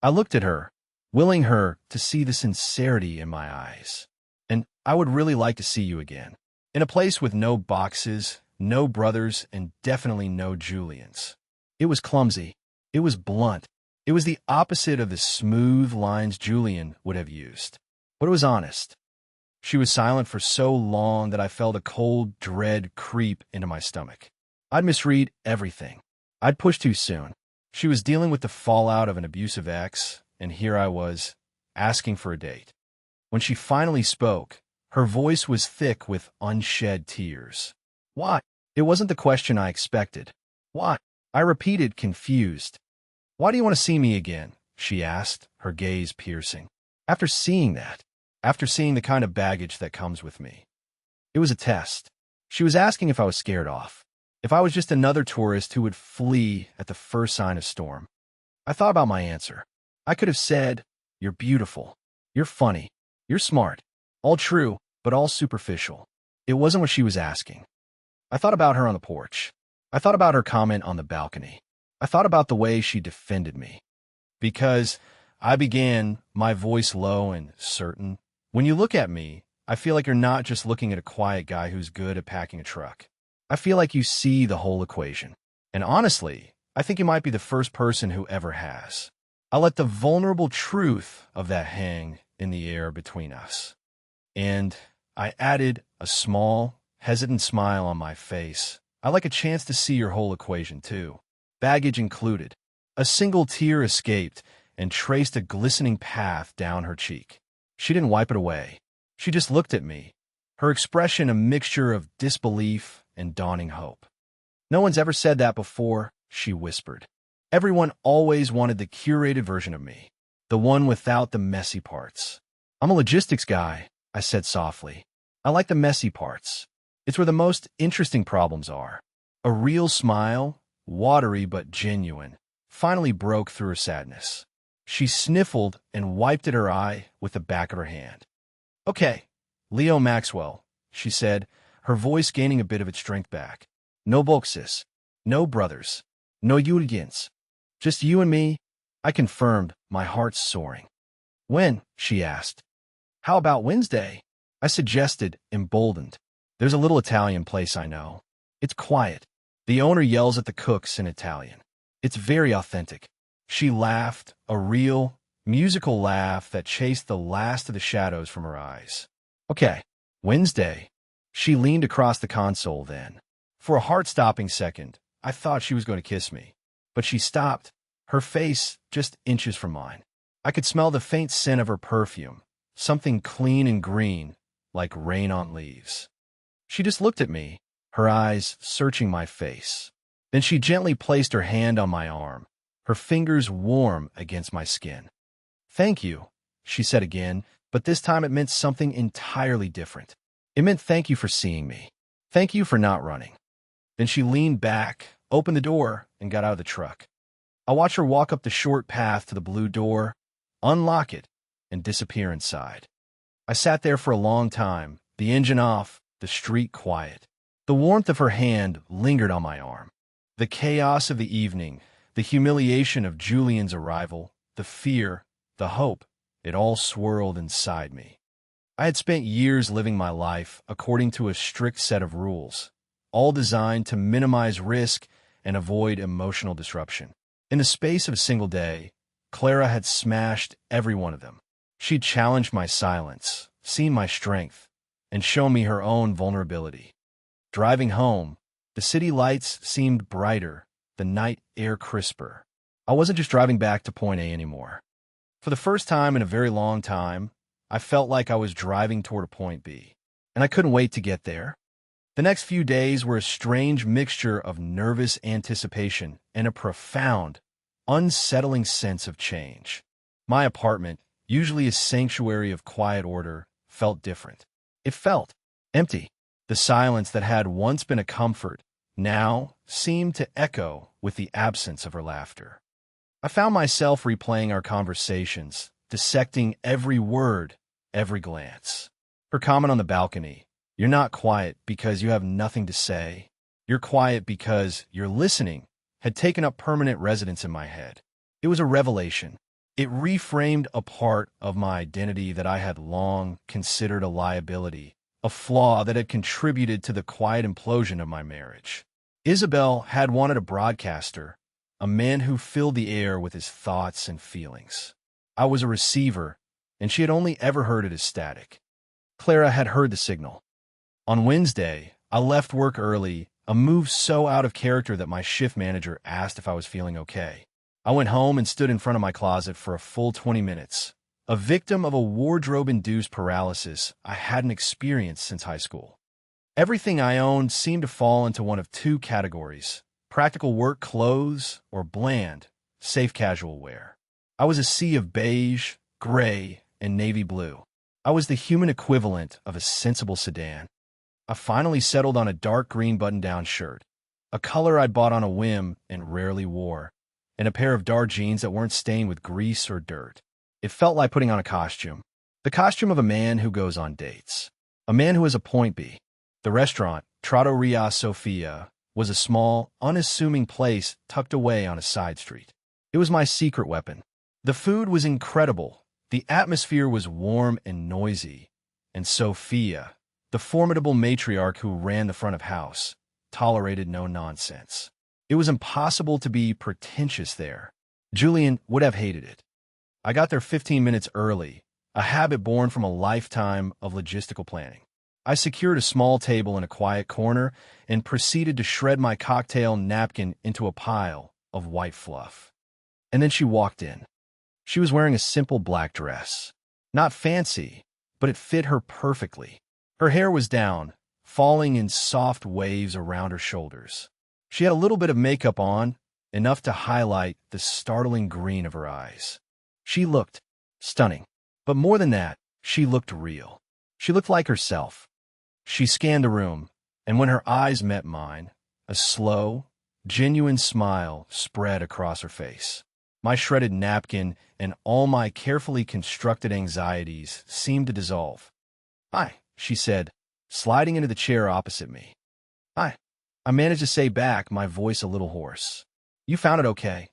I looked at her, willing her to see the sincerity in my eyes. "And I would really like to see you again. In a place with no boxes, no brothers, and definitely no Julians." It was clumsy. It was blunt. It was the opposite of the smooth lines Julian would have used. But it was honest. She was silent for so long that I felt a cold dread creep into my stomach. I'd misread everything. I'd pushed too soon. She was dealing with the fallout of an abusive ex, and here I was, asking for a date. When she finally spoke, her voice was thick with unshed tears. "Why?" It wasn't the question I expected. "Why?" I repeated, confused. "Why do you want to see me again?" she asked, her gaze piercing. After seeing that, after seeing the kind of baggage that comes with me. It was a test. She was asking if I was scared off, if I was just another tourist who would flee at the first sign of storm. I thought about my answer. I could have said, "You're beautiful. You're funny. You're smart." All true, but all superficial. It wasn't what she was asking. I thought about her on the porch. I thought about her comment on the balcony. I thought about the way she defended me. "Because," I began, my voice low and certain, "when you look at me, I feel like you're not just looking at a quiet guy who's good at packing a truck. I feel like you see the whole equation. And honestly, I think you might be the first person who ever has." I let the vulnerable truth of that hang in the air between us. And I added, a small, hesitant smile on my face, "I like a chance to see your whole equation, too. Baggage included." A single tear escaped and traced a glistening path down her cheek. She didn't wipe it away. She just looked at me, her expression a mixture of disbelief and dawning hope. "No one's ever said that before," she whispered. "Everyone always wanted the curated version of me, the one without the messy parts." "I'm a logistics guy," I said softly. "I like the messy parts. It's where the most interesting problems are." A real smile, watery but genuine, finally broke through her sadness. She sniffled and wiped at her eye with the back of her hand. "Okay, Leo Maxwell," she said, her voice gaining a bit of its strength back. "No boxes, no brothers, no Julians. Just you and me," I confirmed, my heart soaring. "When?" she asked. "How about Wednesday?" I suggested, emboldened. "There's a little Italian place I know. It's quiet. The owner yells at the cooks in Italian. It's very authentic." She laughed, a real, musical laugh that chased the last of the shadows from her eyes. "Okay, Wednesday." She leaned across the console then. For a heart-stopping second, I thought she was going to kiss me. But she stopped, her face just inches from mine. I could smell the faint scent of her perfume, something clean and green, like rain on leaves. She just looked at me, her eyes searching my face. Then she gently placed her hand on my arm, her fingers warm against my skin. "Thank you," she said again, but this time it meant something entirely different. It meant thank you for seeing me. Thank you for not running. Then she leaned back, opened the door, and got out of the truck. I watched her walk up the short path to the blue door, unlock it, and disappear inside. I sat there for a long time, the engine off, the street quiet. The warmth of her hand lingered on my arm. The chaos of the evening, the humiliation of Julian's arrival, the fear, the hope, it all swirled inside me. I had spent years living my life according to a strict set of rules, all designed to minimize risk and avoid emotional disruption. In the space of a single day, Clara had smashed every one of them. She'd challenged my silence, seen my strength, and shown me her own vulnerability. Driving home, the city lights seemed brighter, the night air crisper. I wasn't just driving back to point A anymore. For the first time in a very long time, I felt like I was driving toward a point B, and I couldn't wait to get there. The next few days were a strange mixture of nervous anticipation and a profound, unsettling sense of change. My apartment, usually a sanctuary of quiet order, felt different. It felt empty. The silence that had once been a comfort now seemed to echo with the absence of her laughter. I found myself replaying our conversations, dissecting every word, every glance. Her comment on the balcony, "You're not quiet because you have nothing to say. You're quiet because you're listening," had taken up permanent residence in my head. It was a revelation. It reframed a part of my identity that I had long considered a liability, a flaw that had contributed to the quiet implosion of my marriage. Isabel had wanted a broadcaster, a man who filled the air with his thoughts and feelings. I was a receiver, and she had only ever heard it as static. Clara had heard the signal. On Wednesday, I left work early, a move so out of character that my shift manager asked if I was feeling okay. I went home and stood in front of my closet for a full 20 minutes, a victim of a wardrobe-induced paralysis I hadn't experienced since high school. Everything I owned seemed to fall into one of two categories: practical work clothes or bland, safe casual wear. I was a sea of beige, gray, and navy blue. I was the human equivalent of a sensible sedan. I finally settled on a dark green button-down shirt, a color I'd bought on a whim and rarely wore, and a pair of dark jeans that weren't stained with grease or dirt. It felt like putting on a costume. The costume of a man who goes on dates. A man who has a point B. The restaurant, Trattoria Sofia, was a small, unassuming place tucked away on a side street. It was my secret weapon. The food was incredible. The atmosphere was warm and noisy. And Sophia, the formidable matriarch who ran the front of house, tolerated no nonsense. It was impossible to be pretentious there. Julian would have hated it. I got there 15 minutes early, a habit born from a lifetime of logistical planning. I secured a small table in a quiet corner and proceeded to shred my cocktail napkin into a pile of white fluff. And then she walked in. She was wearing a simple black dress. Not fancy, but it fit her perfectly. Her hair was down, falling in soft waves around her shoulders. She had a little bit of makeup on, enough to highlight the startling green of her eyes. She looked stunning. But more than that, she looked real. She looked like herself. She scanned the room, and when her eyes met mine, a slow, genuine smile spread across her face. My shredded napkin and all my carefully constructed anxieties seemed to dissolve. "Hi," she said, sliding into the chair opposite me. "Hi," I managed to say back, my voice a little hoarse. "You found it okay?"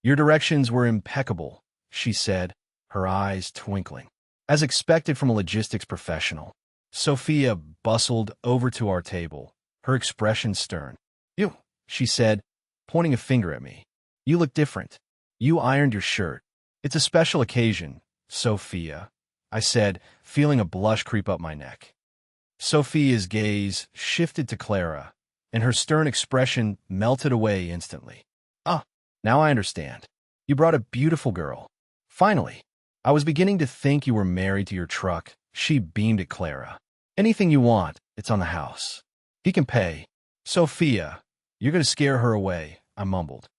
"Your directions were impeccable," she said, her eyes twinkling. As expected from a logistics professional, Sophia bustled over to our table, her expression stern. "You," she said, pointing a finger at me. "You look different. You ironed your shirt. It's a special occasion, Sophia," I said, feeling a blush creep up my neck. Sophia's gaze shifted to Clara, and her stern expression melted away instantly. "Ah, now I understand. You brought a beautiful girl. Finally. I was beginning to think you were married to your truck." She beamed at Clara. "Anything you want, it's on the house. He can pay." "Sophia, you're going to scare her away," I mumbled.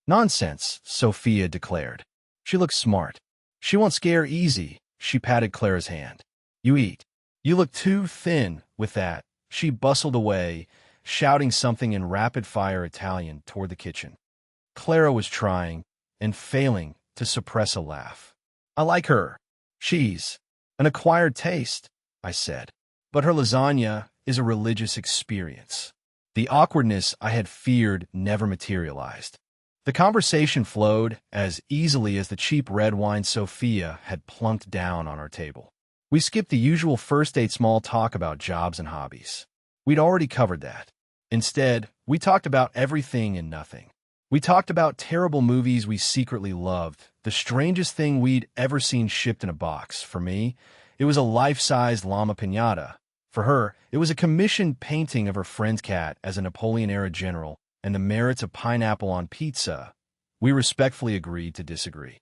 "Nonsense," Sophia declared. "She looks smart. She won't scare easy." She patted Clara's hand. "You eat. You look too thin with that." She bustled away, shouting something in rapid-fire Italian toward the kitchen. Clara was trying, and failing, to suppress a laugh. "I like her. She's an acquired taste," I said. "But her lasagna is a religious experience." The awkwardness I had feared never materialized. The conversation flowed as easily as the cheap red wine Sophia had plunked down on our table. We skipped the usual first-date small talk about jobs and hobbies. We'd already covered that. Instead, we talked about everything and nothing. We talked about terrible movies we secretly loved, the strangest thing we'd ever seen shipped in a box. For me, it was a life-sized llama piñata. For her, it was a commissioned painting of her friend's cat as a Napoleon-era general and the merits of pineapple on pizza. We respectfully agreed to disagree.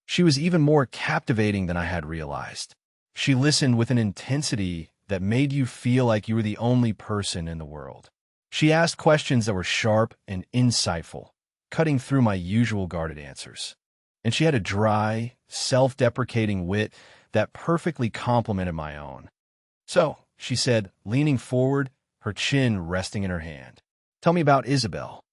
She was even more captivating than I had realized. She listened with an intensity that made you feel like you were the only person in the world. She asked questions that were sharp and insightful, cutting through my usual guarded answers. And she had a dry, self-deprecating wit that perfectly complemented my own. "So," she said, leaning forward, her chin resting in her hand. "Tell me about Isabel."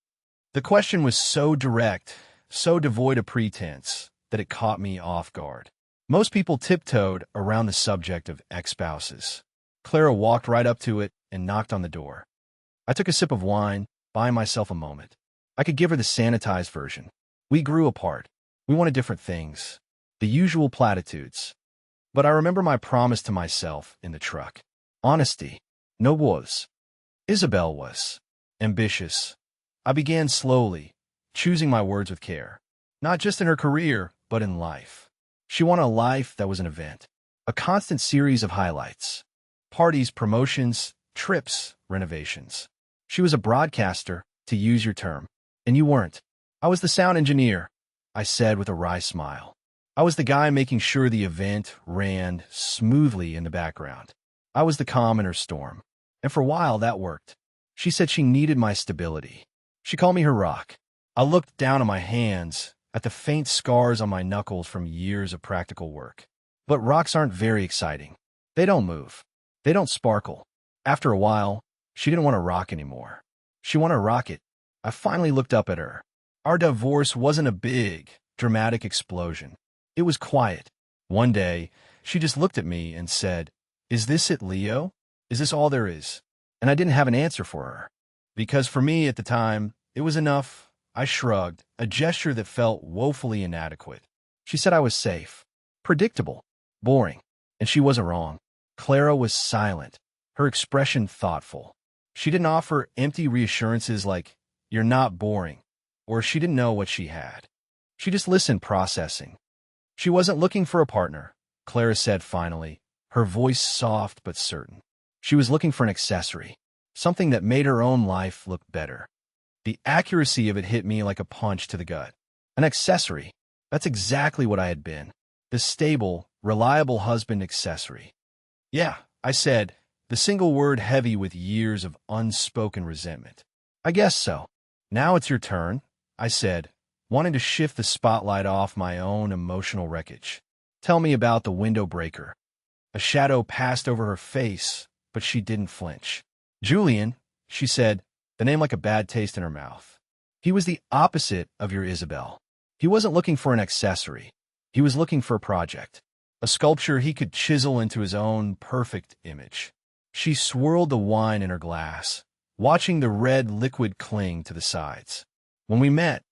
The question was so direct, so devoid of pretense, that it caught me off guard. Most people tiptoed around the subject of ex-spouses. Clara walked right up to it and knocked on the door. I took a sip of wine, buying myself a moment. I could give her the sanitized version. We grew apart. We wanted different things. The usual platitudes. But I remember my promise to myself in the truck. Honesty. No was. Isabel was. Ambitious. I began slowly, choosing my words with care. Not just in her career, but in life. She wanted a life that was an event. A constant series of highlights. Parties, promotions, trips, renovations. She was a broadcaster, to use your term. And you weren't. I was the sound engineer, I said with a wry smile. I was the guy making sure the event ran smoothly in the background. I was the calm in her storm. And for a while, that worked. She said she needed my stability. She called me her rock. I looked down at my hands, at the faint scars on my knuckles from years of practical work. But rocks aren't very exciting. They don't move. They don't sparkle. After a while, she didn't want to rock anymore. She wanted a rocket. I finally looked up at her. Our divorce wasn't a big, dramatic explosion. It was quiet. One day, she just looked at me and said, "Is this it, Leo? Is this all there is?" And I didn't have an answer for her. Because for me at the time, it was enough. I shrugged, a gesture that felt woefully inadequate. She said I was safe, predictable, boring, and she wasn't wrong. Clara was silent, her expression thoughtful. She didn't offer empty reassurances like, "You're not boring," or she didn't know what she had. She just listened, processing. She wasn't looking for a partner, Clara said finally, her voice soft but certain. She was looking for an accessory, something that made her own life look better. The accuracy of it hit me like a punch to the gut. An accessory. That's exactly what I had been. The stable, reliable husband accessory. "Yeah," I said, the single word heavy with years of unspoken resentment. "I guess so. Now it's your turn," I said, wanting to shift the spotlight off my own emotional wreckage. "Tell me about the window breaker." A shadow passed over her face, but she didn't flinch. "Julian," she said, the name like a bad taste in her mouth. "He was the opposite of your Isabel. He wasn't looking for an accessory. He was looking for a project, a sculpture he could chisel into his own perfect image." She swirled the wine in her glass, watching the red liquid cling to the sides. "When we met,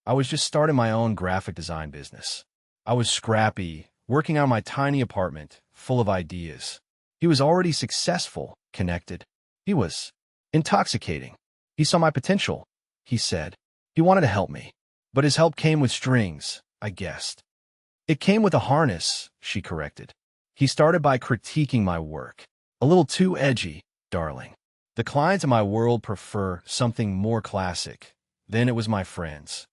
I was just starting my own graphic design business. I was scrappy, working on my tiny apartment, full of ideas. He was already successful, connected. He was intoxicating. He saw my potential," he said. "He wanted to help me. But his help came with strings, I guessed." "It came with a harness," she corrected. "He started by critiquing my work. A little too edgy, darling. The clients in my world prefer something more classic. Then it was my friends.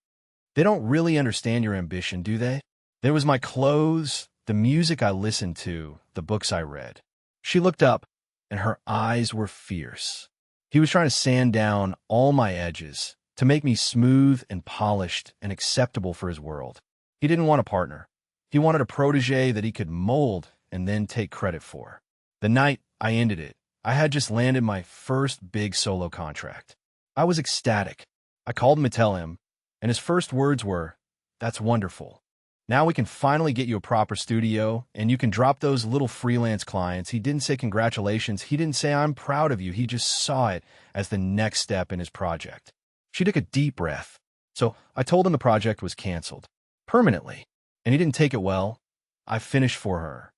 They don't really understand your ambition, do they? There was my clothes, the music I listened to, the books I read." She looked up, and her eyes were fierce. He was trying to sand down all my edges, to make me smooth and polished and acceptable for his world. He didn't want a partner. He wanted a protege that he could mold and then take credit for. The night I ended it, I had just landed my first big solo contract. I was ecstatic. I called him to tell him, and his first words were, "That's wonderful. Now we can finally get you a proper studio, and you can drop those little freelance clients." He didn't say congratulations. He didn't say I'm proud of you. He just saw it as the next step in his project. She took a deep breath. So I told him the project was canceled. Permanently. And he didn't take it well. I finished for her.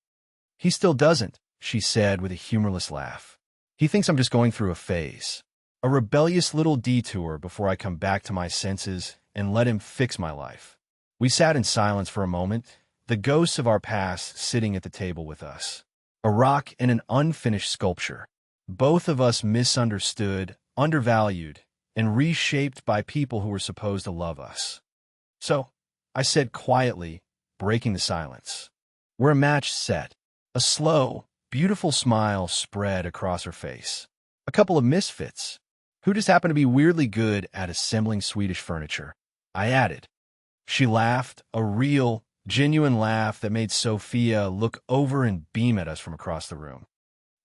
"He still doesn't," she said with a humorless laugh. "He thinks I'm just going through a phase. A rebellious little detour before I come back to my senses and let him fix my life." We sat in silence for a moment, the ghosts of our past sitting at the table with us. A rock and an unfinished sculpture. Both of us misunderstood, undervalued, and reshaped by people who were supposed to love us. "So," I said quietly, breaking the silence, "we're a match set." A slow, beautiful smile spread across her face. "A couple of misfits who just happen to be weirdly good at assembling Swedish furniture." I added. She laughed, a real, genuine laugh that made Sophia look over and beam at us from across the room.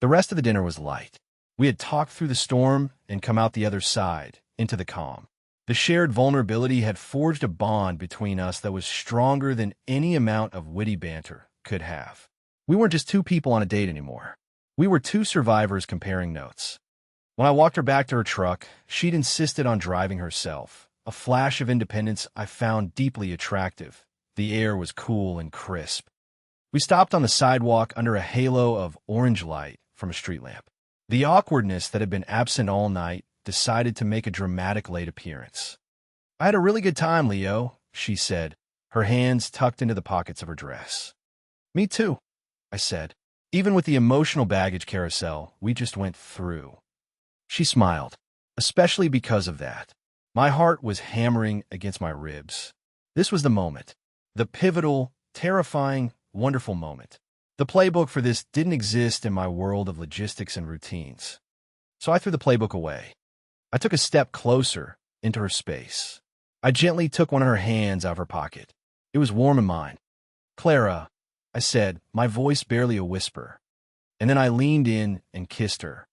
The rest of the dinner was light. We had talked through the storm and come out the other side, into the calm. The shared vulnerability had forged a bond between us that was stronger than any amount of witty banter could have. We weren't just two people on a date anymore. We were two survivors comparing notes. When I walked her back to her truck, she'd insisted on driving herself, a flash of independence I found deeply attractive. The air was cool and crisp. We stopped on the sidewalk under a halo of orange light from a street lamp. The awkwardness that had been absent all night decided to make a dramatic late appearance. "I had a really good time, Leo," she said, her hands tucked into the pockets of her dress. "Me too," I said. Even with the emotional baggage carousel we just went through. She smiled, especially because of that. My heart was hammering against my ribs. This was the moment. The pivotal, terrifying, wonderful moment. The playbook for this didn't exist in my world of logistics and routines. So I threw the playbook away. I took a step closer into her space. I gently took one of her hands out of her pocket. It was warm in mine. "Clara," I said, my voice barely a whisper. And then I leaned in and kissed her.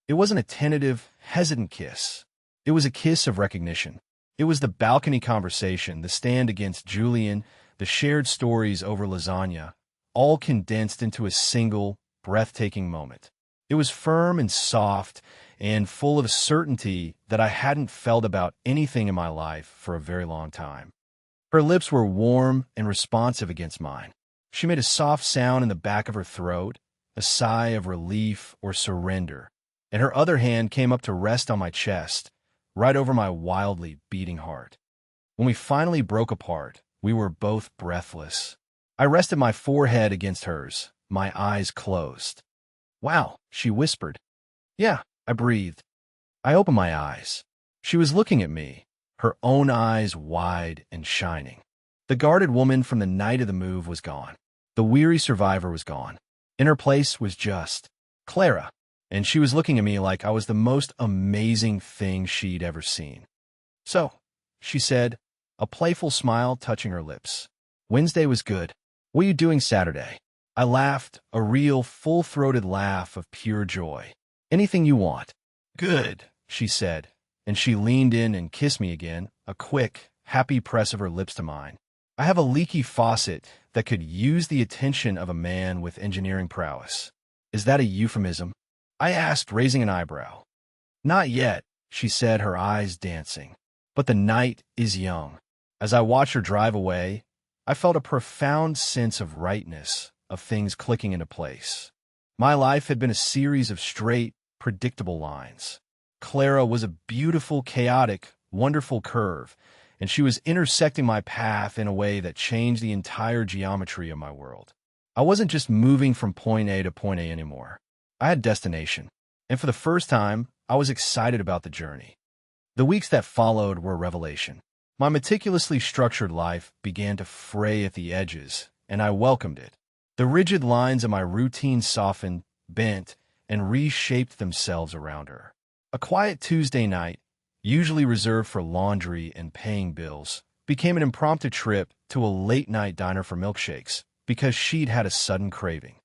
It wasn't a tentative, hesitant kiss. It was a kiss of recognition. It was the balcony conversation, the stand against Julian, the shared stories over lasagna, all condensed into a single, breathtaking moment. It was firm and soft and full of certainty that I hadn't felt about anything in my life for a very long time. Her lips were warm and responsive against mine. She made a soft sound in the back of her throat, a sigh of relief or surrender, and her other hand came up to rest on my chest, right over my wildly beating heart. When we finally broke apart, we were both breathless. I rested my forehead against hers, my eyes closed. "Wow," she whispered. "Yeah," I breathed. I opened my eyes. She was looking at me, her own eyes wide and shining. The guarded woman from the night of the move was gone. The weary survivor was gone. In her place was just Clara, and she was looking at me like I was the most amazing thing she'd ever seen. "So," she said, a playful smile touching her lips. "Wednesday was good. What are you doing Saturday?" I laughed, a real, full-throated laugh of pure joy. "Anything you want." "Good," she said, and she leaned in and kissed me again, a quick, happy press of her lips to mine. I have a leaky faucet that could use the attention of a man with engineering prowess. "Is that a euphemism?" I asked, raising an eyebrow. "Not yet," she said, her eyes dancing. "But the night is young." As I watched her drive away, I felt a profound sense of rightness, of things clicking into place. My life had been a series of straight, predictable lines. Clara was a beautiful, chaotic, wonderful curve, and she was intersecting my path in a way that changed the entire geometry of my world. I wasn't just moving from point A to point A anymore. I had destination, and for the first time, I was excited about the journey. The weeks that followed were a revelation. My meticulously structured life began to fray at the edges, and I welcomed it. The rigid lines of my routine softened, bent, and reshaped themselves around her. A quiet Tuesday night, usually reserved for laundry and paying bills, became an impromptu trip to a late-night diner for milkshakes because she'd had a sudden craving.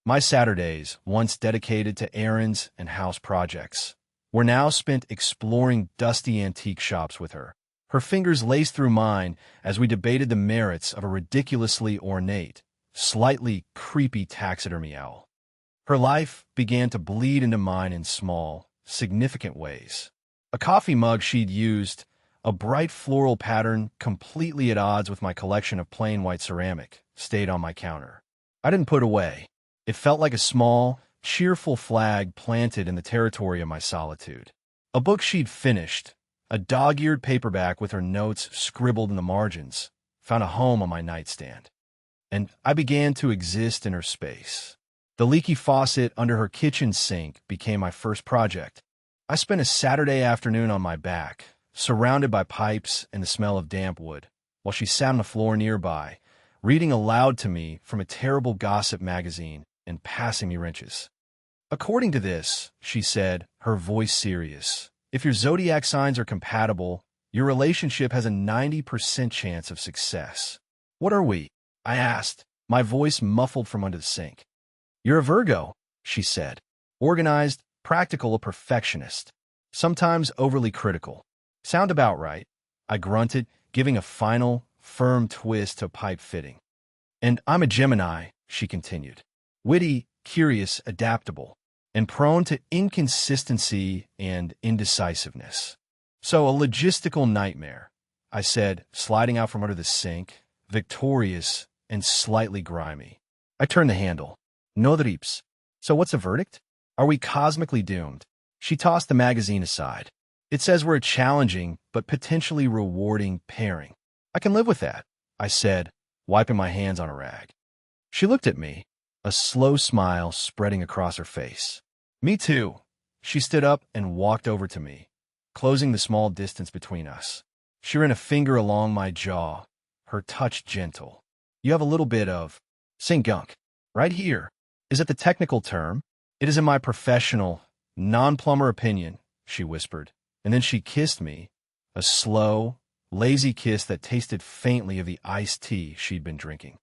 My Saturdays, once dedicated to errands and house projects, were now spent exploring dusty antique shops with her. Her fingers laced through mine as we debated the merits of a ridiculously ornate, slightly creepy taxidermy owl. Her life began to bleed into mine in small, significant ways. A coffee mug she'd used, a bright floral pattern completely at odds with my collection of plain white ceramic, stayed on my counter. I didn't put it away. It felt like a small, cheerful flag planted in the territory of my solitude. A book she'd finished, a dog-eared paperback with her notes scribbled in the margins, found a home on my nightstand. And I began to exist in her space. The leaky faucet under her kitchen sink became my first project. I spent a Saturday afternoon on my back, surrounded by pipes and the smell of damp wood, while she sat on the floor nearby, reading aloud to me from a terrible gossip magazine and passing me wrenches. "According to this," she said, her voice serious, "if your zodiac signs are compatible, Your relationship has a 90% chance of success. What are we? I asked, my voice muffled from under the sink. You're a Virgo, she said. Organized, practical, a perfectionist. Sometimes overly critical. Sound about right, I grunted, giving a final, firm twist to pipe fitting. And I'm a Gemini, she continued. Witty, curious, adaptable, and prone to inconsistency and indecisiveness. So a logistical nightmare, I said, sliding out from under the sink, victorious and slightly grimy. I turned the handle. No drips. So what's the verdict? Are we cosmically doomed? She tossed the magazine aside. It says we're a challenging but potentially rewarding pairing. I can live with that, I said, wiping my hands on a rag. She looked at me, a slow smile spreading across her face. Me too. She stood up and walked over to me, closing the small distance between us. She ran a finger along my jaw, her touch gentle. You have a little bit of gunk. Right here. Is it the technical term? It is in my professional, non-plumber opinion, she whispered, and then she kissed me, a slow, lazy kiss that tasted faintly of the iced tea she'd been drinking.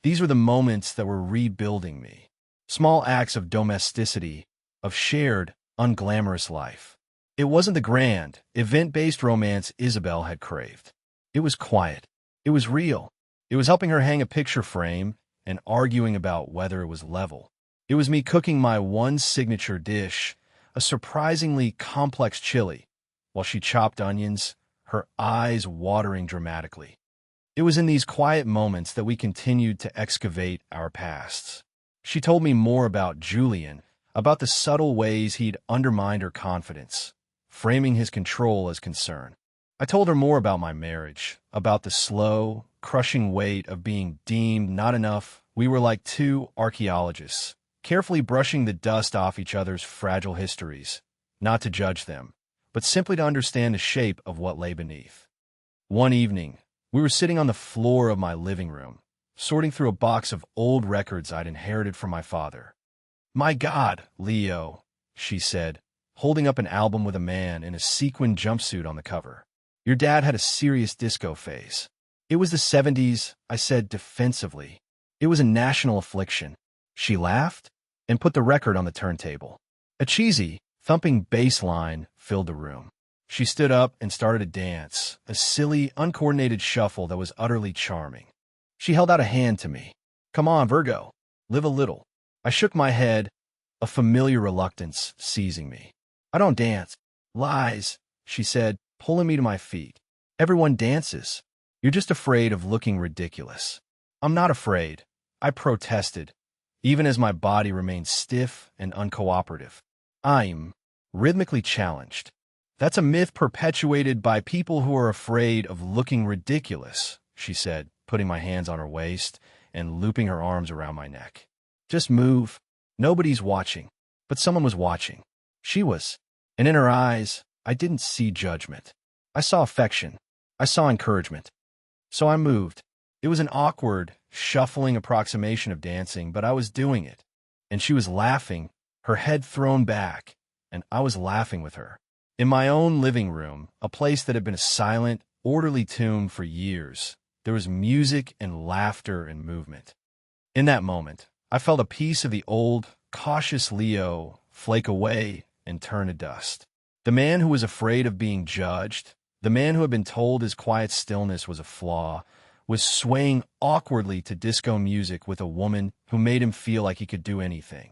These were the moments that were rebuilding me. Small acts of domesticity, of shared, unglamorous life. It wasn't the grand, event-based romance Isabel had craved. It was quiet. It was real. It was helping her hang a picture frame and arguing about whether it was level. It was me cooking my one signature dish, a surprisingly complex chili, while she chopped onions, her eyes watering dramatically. It was in these quiet moments that we continued to excavate our pasts. She told me more about Julian, about the subtle ways he'd undermined her confidence, framing his control as concern. I told her more about my marriage, about the slow, crushing weight of being deemed not enough. We were like two archaeologists, carefully brushing the dust off each other's fragile histories, not to judge them, but simply to understand the shape of what lay beneath. One evening, we were sitting on the floor of my living room, sorting through a box of old records I'd inherited from my father. My God, Leo, she said, holding up an album with a man in a sequin jumpsuit on the cover. Your dad had a serious disco phase. It was the 70s, I said defensively. It was a national affliction. She laughed and put the record on the turntable. A cheesy, thumping bass line filled the room. She stood up and started a dance, a silly, uncoordinated shuffle that was utterly charming. She held out a hand to me. Come on, Virgo, live a little. I shook my head, a familiar reluctance seizing me. I don't dance. Lies, she said, pulling me to my feet. Everyone dances. You're just afraid of looking ridiculous. I'm not afraid. I protested, even as my body remained stiff and uncooperative. I'm rhythmically challenged. That's a myth perpetuated by people who are afraid of looking ridiculous, she said, putting my hands on her waist and looping her arms around my neck. Just move. Nobody's watching. But someone was watching. She was. And in her eyes, I didn't see judgment. I saw affection. I saw encouragement. So I moved. It was an awkward, shuffling approximation of dancing, but I was doing it. And she was laughing, her head thrown back, and I was laughing with her. In my own living room, a place that had been a silent, orderly tomb for years, there was music and laughter and movement. In that moment, I felt a piece of the old, cautious Leo flake away and turn to dust. The man who was afraid of being judged, the man who had been told his quiet stillness was a flaw, was swaying awkwardly to disco music with a woman who made him feel like he could do anything.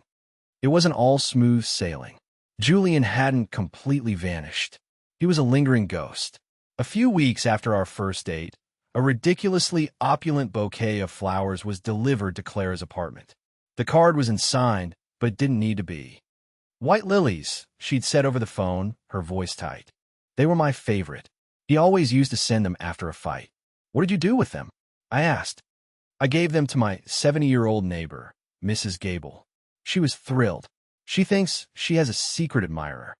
It wasn't all smooth sailing. Julian hadn't completely vanished. He was a lingering ghost. A few weeks after our first date, a ridiculously opulent bouquet of flowers was delivered to Clara's apartment. The card was unsigned, but didn't need to be. White lilies, she'd said over the phone, her voice tight. They were my favorite. He always used to send them after a fight. What did you do with them? I asked. I gave them to my 70-year-old neighbor, Mrs. Gable. She was thrilled. She thinks she has a secret admirer.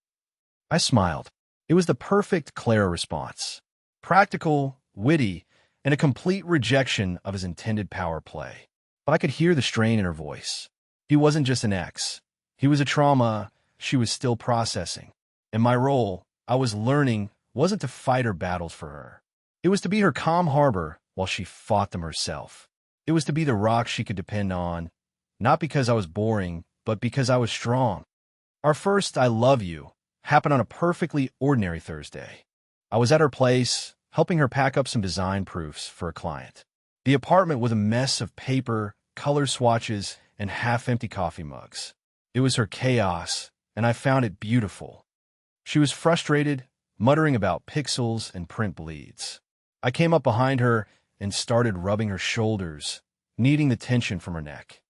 I smiled. It was the perfect Clara response. Practical, witty, and a complete rejection of his intended power play. But I could hear the strain in her voice. He wasn't just an ex. He was a trauma she was still processing. In my role, I was learning wasn't to fight her battles for her. It was to be her calm harbor while she fought them herself. It was to be the rock she could depend on, not because I was boring, but because I was strong. Our first "I love you" happened on a perfectly ordinary Thursday. I was at her place, helping her pack up some design proofs for a client. The apartment was a mess of paper, color swatches, and half-empty coffee mugs. It was her chaos, and I found it beautiful. She was frustrated, muttering about pixels and print bleeds. I came up behind her and started rubbing her shoulders, kneading the tension from her neck.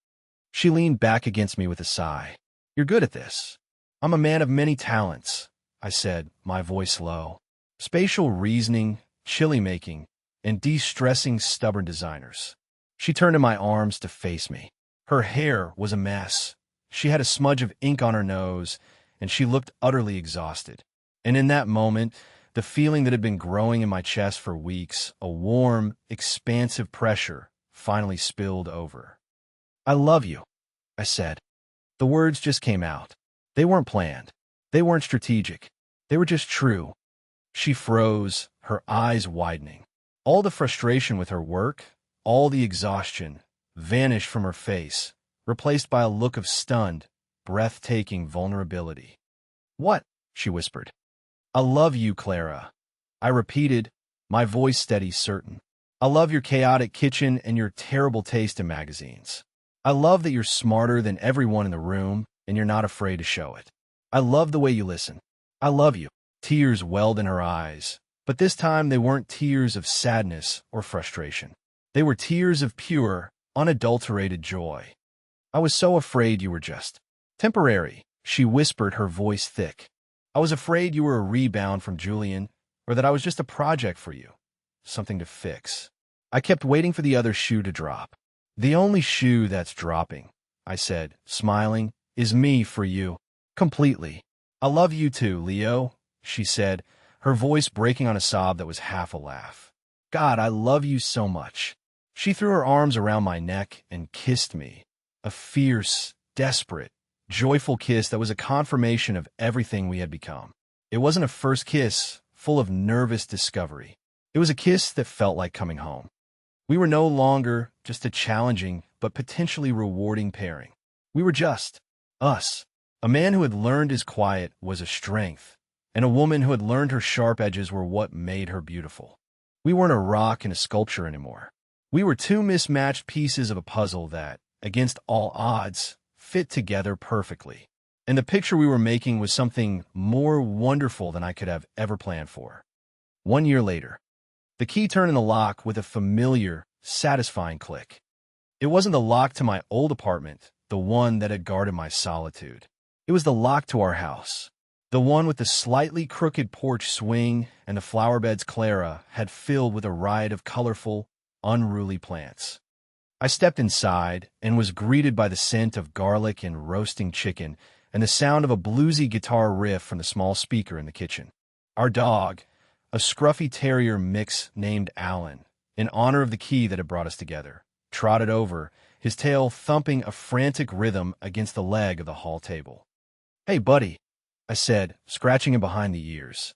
She leaned back against me with a sigh. "You're good at this." "I'm a man of many talents," I said, my voice low. "Spatial reasoning, chili making, and de-stressing stubborn designers." She turned in my arms to face me. Her hair was a mess. She had a smudge of ink on her nose, and she looked utterly exhausted. And in that moment, the feeling that had been growing in my chest for weeks, a warm, expansive pressure, finally spilled over. "I love you," I said. The words just came out. They weren't planned. They weren't strategic. They were just true. She froze, her eyes widening. All the frustration with her work, all the exhaustion, vanished from her face, replaced by a look of stunned, breathtaking vulnerability. "What?" she whispered. "I love you, Clara." I repeated, my voice steady, certain. "I love your chaotic kitchen and your terrible taste in magazines. I love that you're smarter than everyone in the room and you're not afraid to show it. I love the way you listen. I love you." Tears welled in her eyes, but this time they weren't tears of sadness or frustration. They were tears of pure, unadulterated joy. "I was so afraid you were just temporary," she whispered, her voice thick. "I was afraid you were a rebound from Julian, or that I was just a project for you, something to fix." I kept waiting for the other shoe to drop. "The only shoe that's dropping," I said, smiling, "is me for you. Completely." "I love you too, Leo," she said, her voice breaking on a sob that was half a laugh. "God, I love you so much." She threw her arms around my neck and kissed me. A fierce, desperate, joyful kiss that was a confirmation of everything we had become. It wasn't a first kiss full of nervous discovery. It was a kiss that felt like coming home. We were no longer just a challenging but potentially rewarding pairing. We were just us. A man who had learned his quiet was a strength, and a woman who had learned her sharp edges were what made her beautiful. We weren't a rock and a sculpture anymore. We were two mismatched pieces of a puzzle that, against all odds, fit together perfectly. And the picture we were making was something more wonderful than I could have ever planned for. 1 year later, the key turned in the lock with a familiar, satisfying click. It wasn't the lock to my old apartment, the one that had guarded my solitude. It was the lock to our house, the one with the slightly crooked porch swing and the flower beds Clara had filled with a riot of colorful, unruly plants. I stepped inside and was greeted by the scent of garlic and roasting chicken and the sound of a bluesy guitar riff from the small speaker in the kitchen. Our dog, a scruffy terrier mix named Alan, in honor of the key that had brought us together, trotted over, his tail thumping a frantic rhythm against the leg of the hall table. "Hey, buddy," I said, scratching him behind the ears.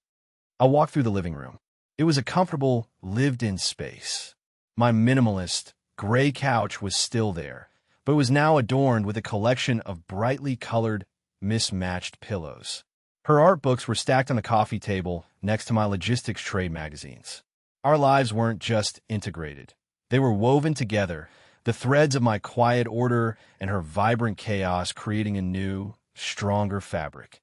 I walked through the living room. It was a comfortable, lived-in space. My minimalist, gray couch was still there, but was now adorned with a collection of brightly colored, mismatched pillows. Her art books were stacked on the coffee table next to my logistics trade magazines. Our lives weren't just integrated. They were woven together, the threads of my quiet order and her vibrant chaos creating a new, stronger fabric.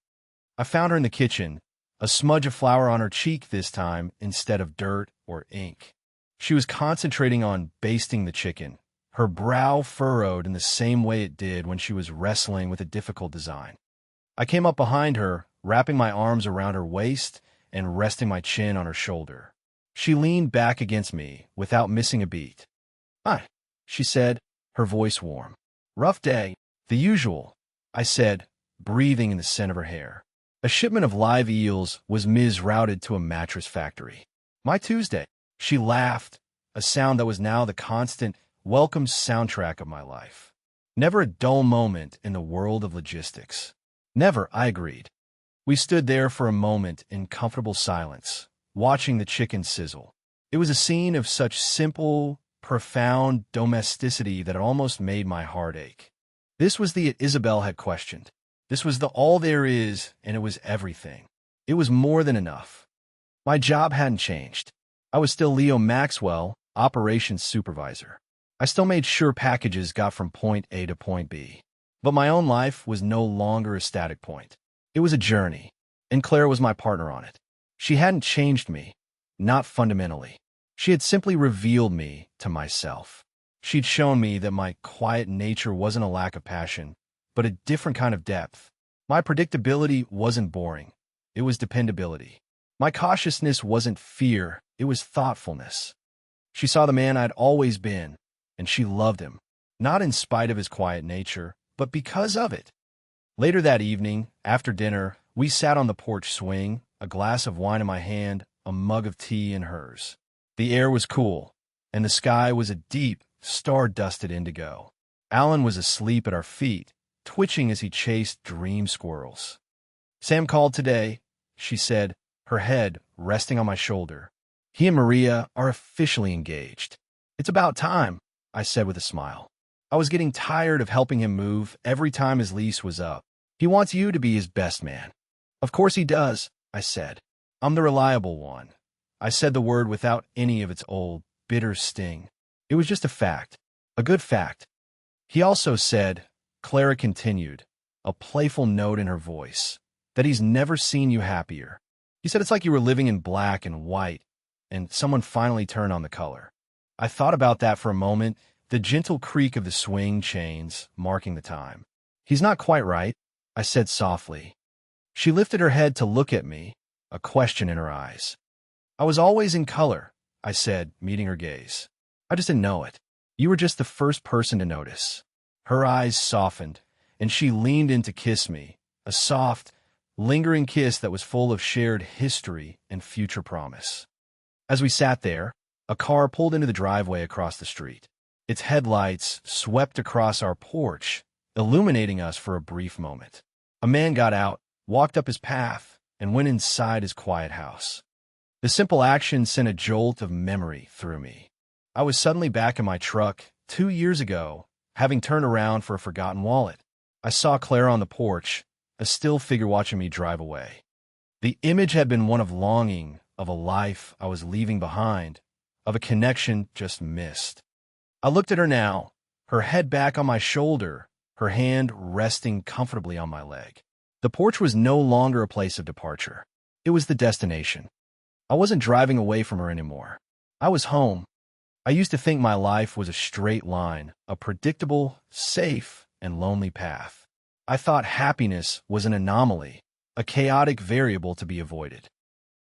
I found her in the kitchen, a smudge of flour on her cheek this time instead of dirt or ink. She was concentrating on basting the chicken, her brow furrowed in the same way it did when she was wrestling with a difficult design. I came up behind her, wrapping my arms around her waist and resting my chin on her shoulder. She leaned back against me without missing a beat. "Hi," she said, her voice warm. "Rough day." "The usual," I said, breathing in the scent of her hair. A shipment of live eels was routed to a mattress factory. "My Tuesday." She laughed, a sound that was now the constant, welcome soundtrack of my life. Never a dull moment in the world of logistics. "Never," I agreed. We stood there for a moment in comfortable silence, watching the chicken sizzle. It was a scene of such simple, profound domesticity that it almost made my heart ache. This was the Isabel had questioned. This was the all there is, and it was everything. It was more than enough. My job hadn't changed. I was still Leo Maxwell, operations supervisor. I still made sure packages got from point A to point B. But my own life was no longer a static point. It was a journey, and Clara was my partner on it. She hadn't changed me, not fundamentally. She had simply revealed me to myself. She'd shown me that my quiet nature wasn't a lack of passion, but a different kind of depth. My predictability wasn't boring. It was dependability. My cautiousness wasn't fear. It was thoughtfulness. She saw the man I'd always been, and she loved him, not in spite of his quiet nature, but because of it. Later that evening, after dinner, we sat on the porch swing, a glass of wine in my hand, a mug of tea in hers. The air was cool, and the sky was a deep, star-dusted indigo. Alan was asleep at our feet, twitching as he chased dream squirrels. "Sam called today," she said, her head resting on my shoulder. "He and Maria are officially engaged." "It's about time," I said with a smile. I was getting tired of helping him move every time his lease was up. "He wants you to be his best man." "Of course he does," I said. "I'm the reliable one." I said the word without any of its old, bitter sting. It was just a fact, a good fact. He also said, Clara continued, a playful note in her voice, that he's never seen you happier. He said it's like you were living in black and white, and someone finally turned on the color. I thought about that for a moment, the gentle creak of the swing chains marking the time. "He's not quite right," I said softly. She lifted her head to look at me, a question in her eyes. "I was always in color," I said, meeting her gaze. "I just didn't know it. You were just the first person to notice." Her eyes softened, and she leaned in to kiss me, a soft, lingering kiss that was full of shared history and future promise. As we sat there, a car pulled into the driveway across the street. Its headlights swept across our porch, illuminating us for a brief moment. A man got out, walked up his path, and went inside his quiet house. The simple action sent a jolt of memory through me. I was suddenly back in my truck 2 years ago, having turned around for a forgotten wallet. I saw Clara on the porch, a still figure watching me drive away. The image had been one of longing, of a life I was leaving behind, of a connection just missed. I looked at her now, her head back on my shoulder, her hand resting comfortably on my leg. The porch was no longer a place of departure. It was the destination. I wasn't driving away from her anymore. I was home. I used to think my life was a straight line, a predictable, safe, and lonely path. I thought happiness was an anomaly, a chaotic variable to be avoided.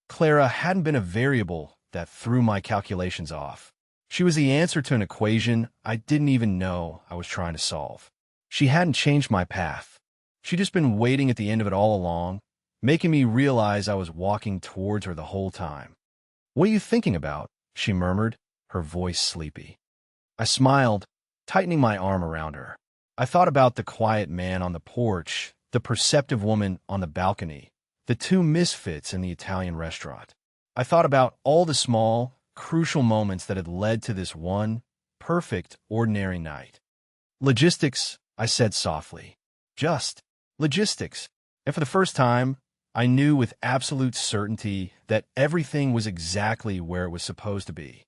Clara hadn't been a variable that threw my calculations off. She was the answer to an equation I didn't even know I was trying to solve. She hadn't changed my path. She'd just been waiting at the end of it all along, making me realize I was walking towards her the whole time. "What are you thinking about?" she murmured, her voice sleepy. I smiled, tightening my arm around her. I thought about the quiet man on the porch, the perceptive woman on the balcony, the two misfits in the Italian restaurant. I thought about all the small, crucial moments that had led to this one, perfect, ordinary night. "Logistics," I said softly. "Just logistics." And for the first time, I knew with absolute certainty that everything was exactly where it was supposed to be.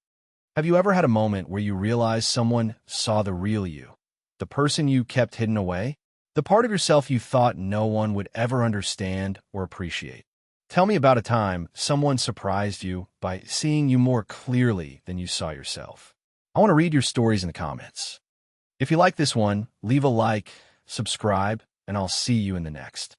Have you ever had a moment where you realized someone saw the real you? The person you kept hidden away? The part of yourself you thought no one would ever understand or appreciate? Tell me about a time someone surprised you by seeing you more clearly than you saw yourself. I want to read your stories in the comments. If you like this one, leave a like, subscribe, and I'll see you in the next.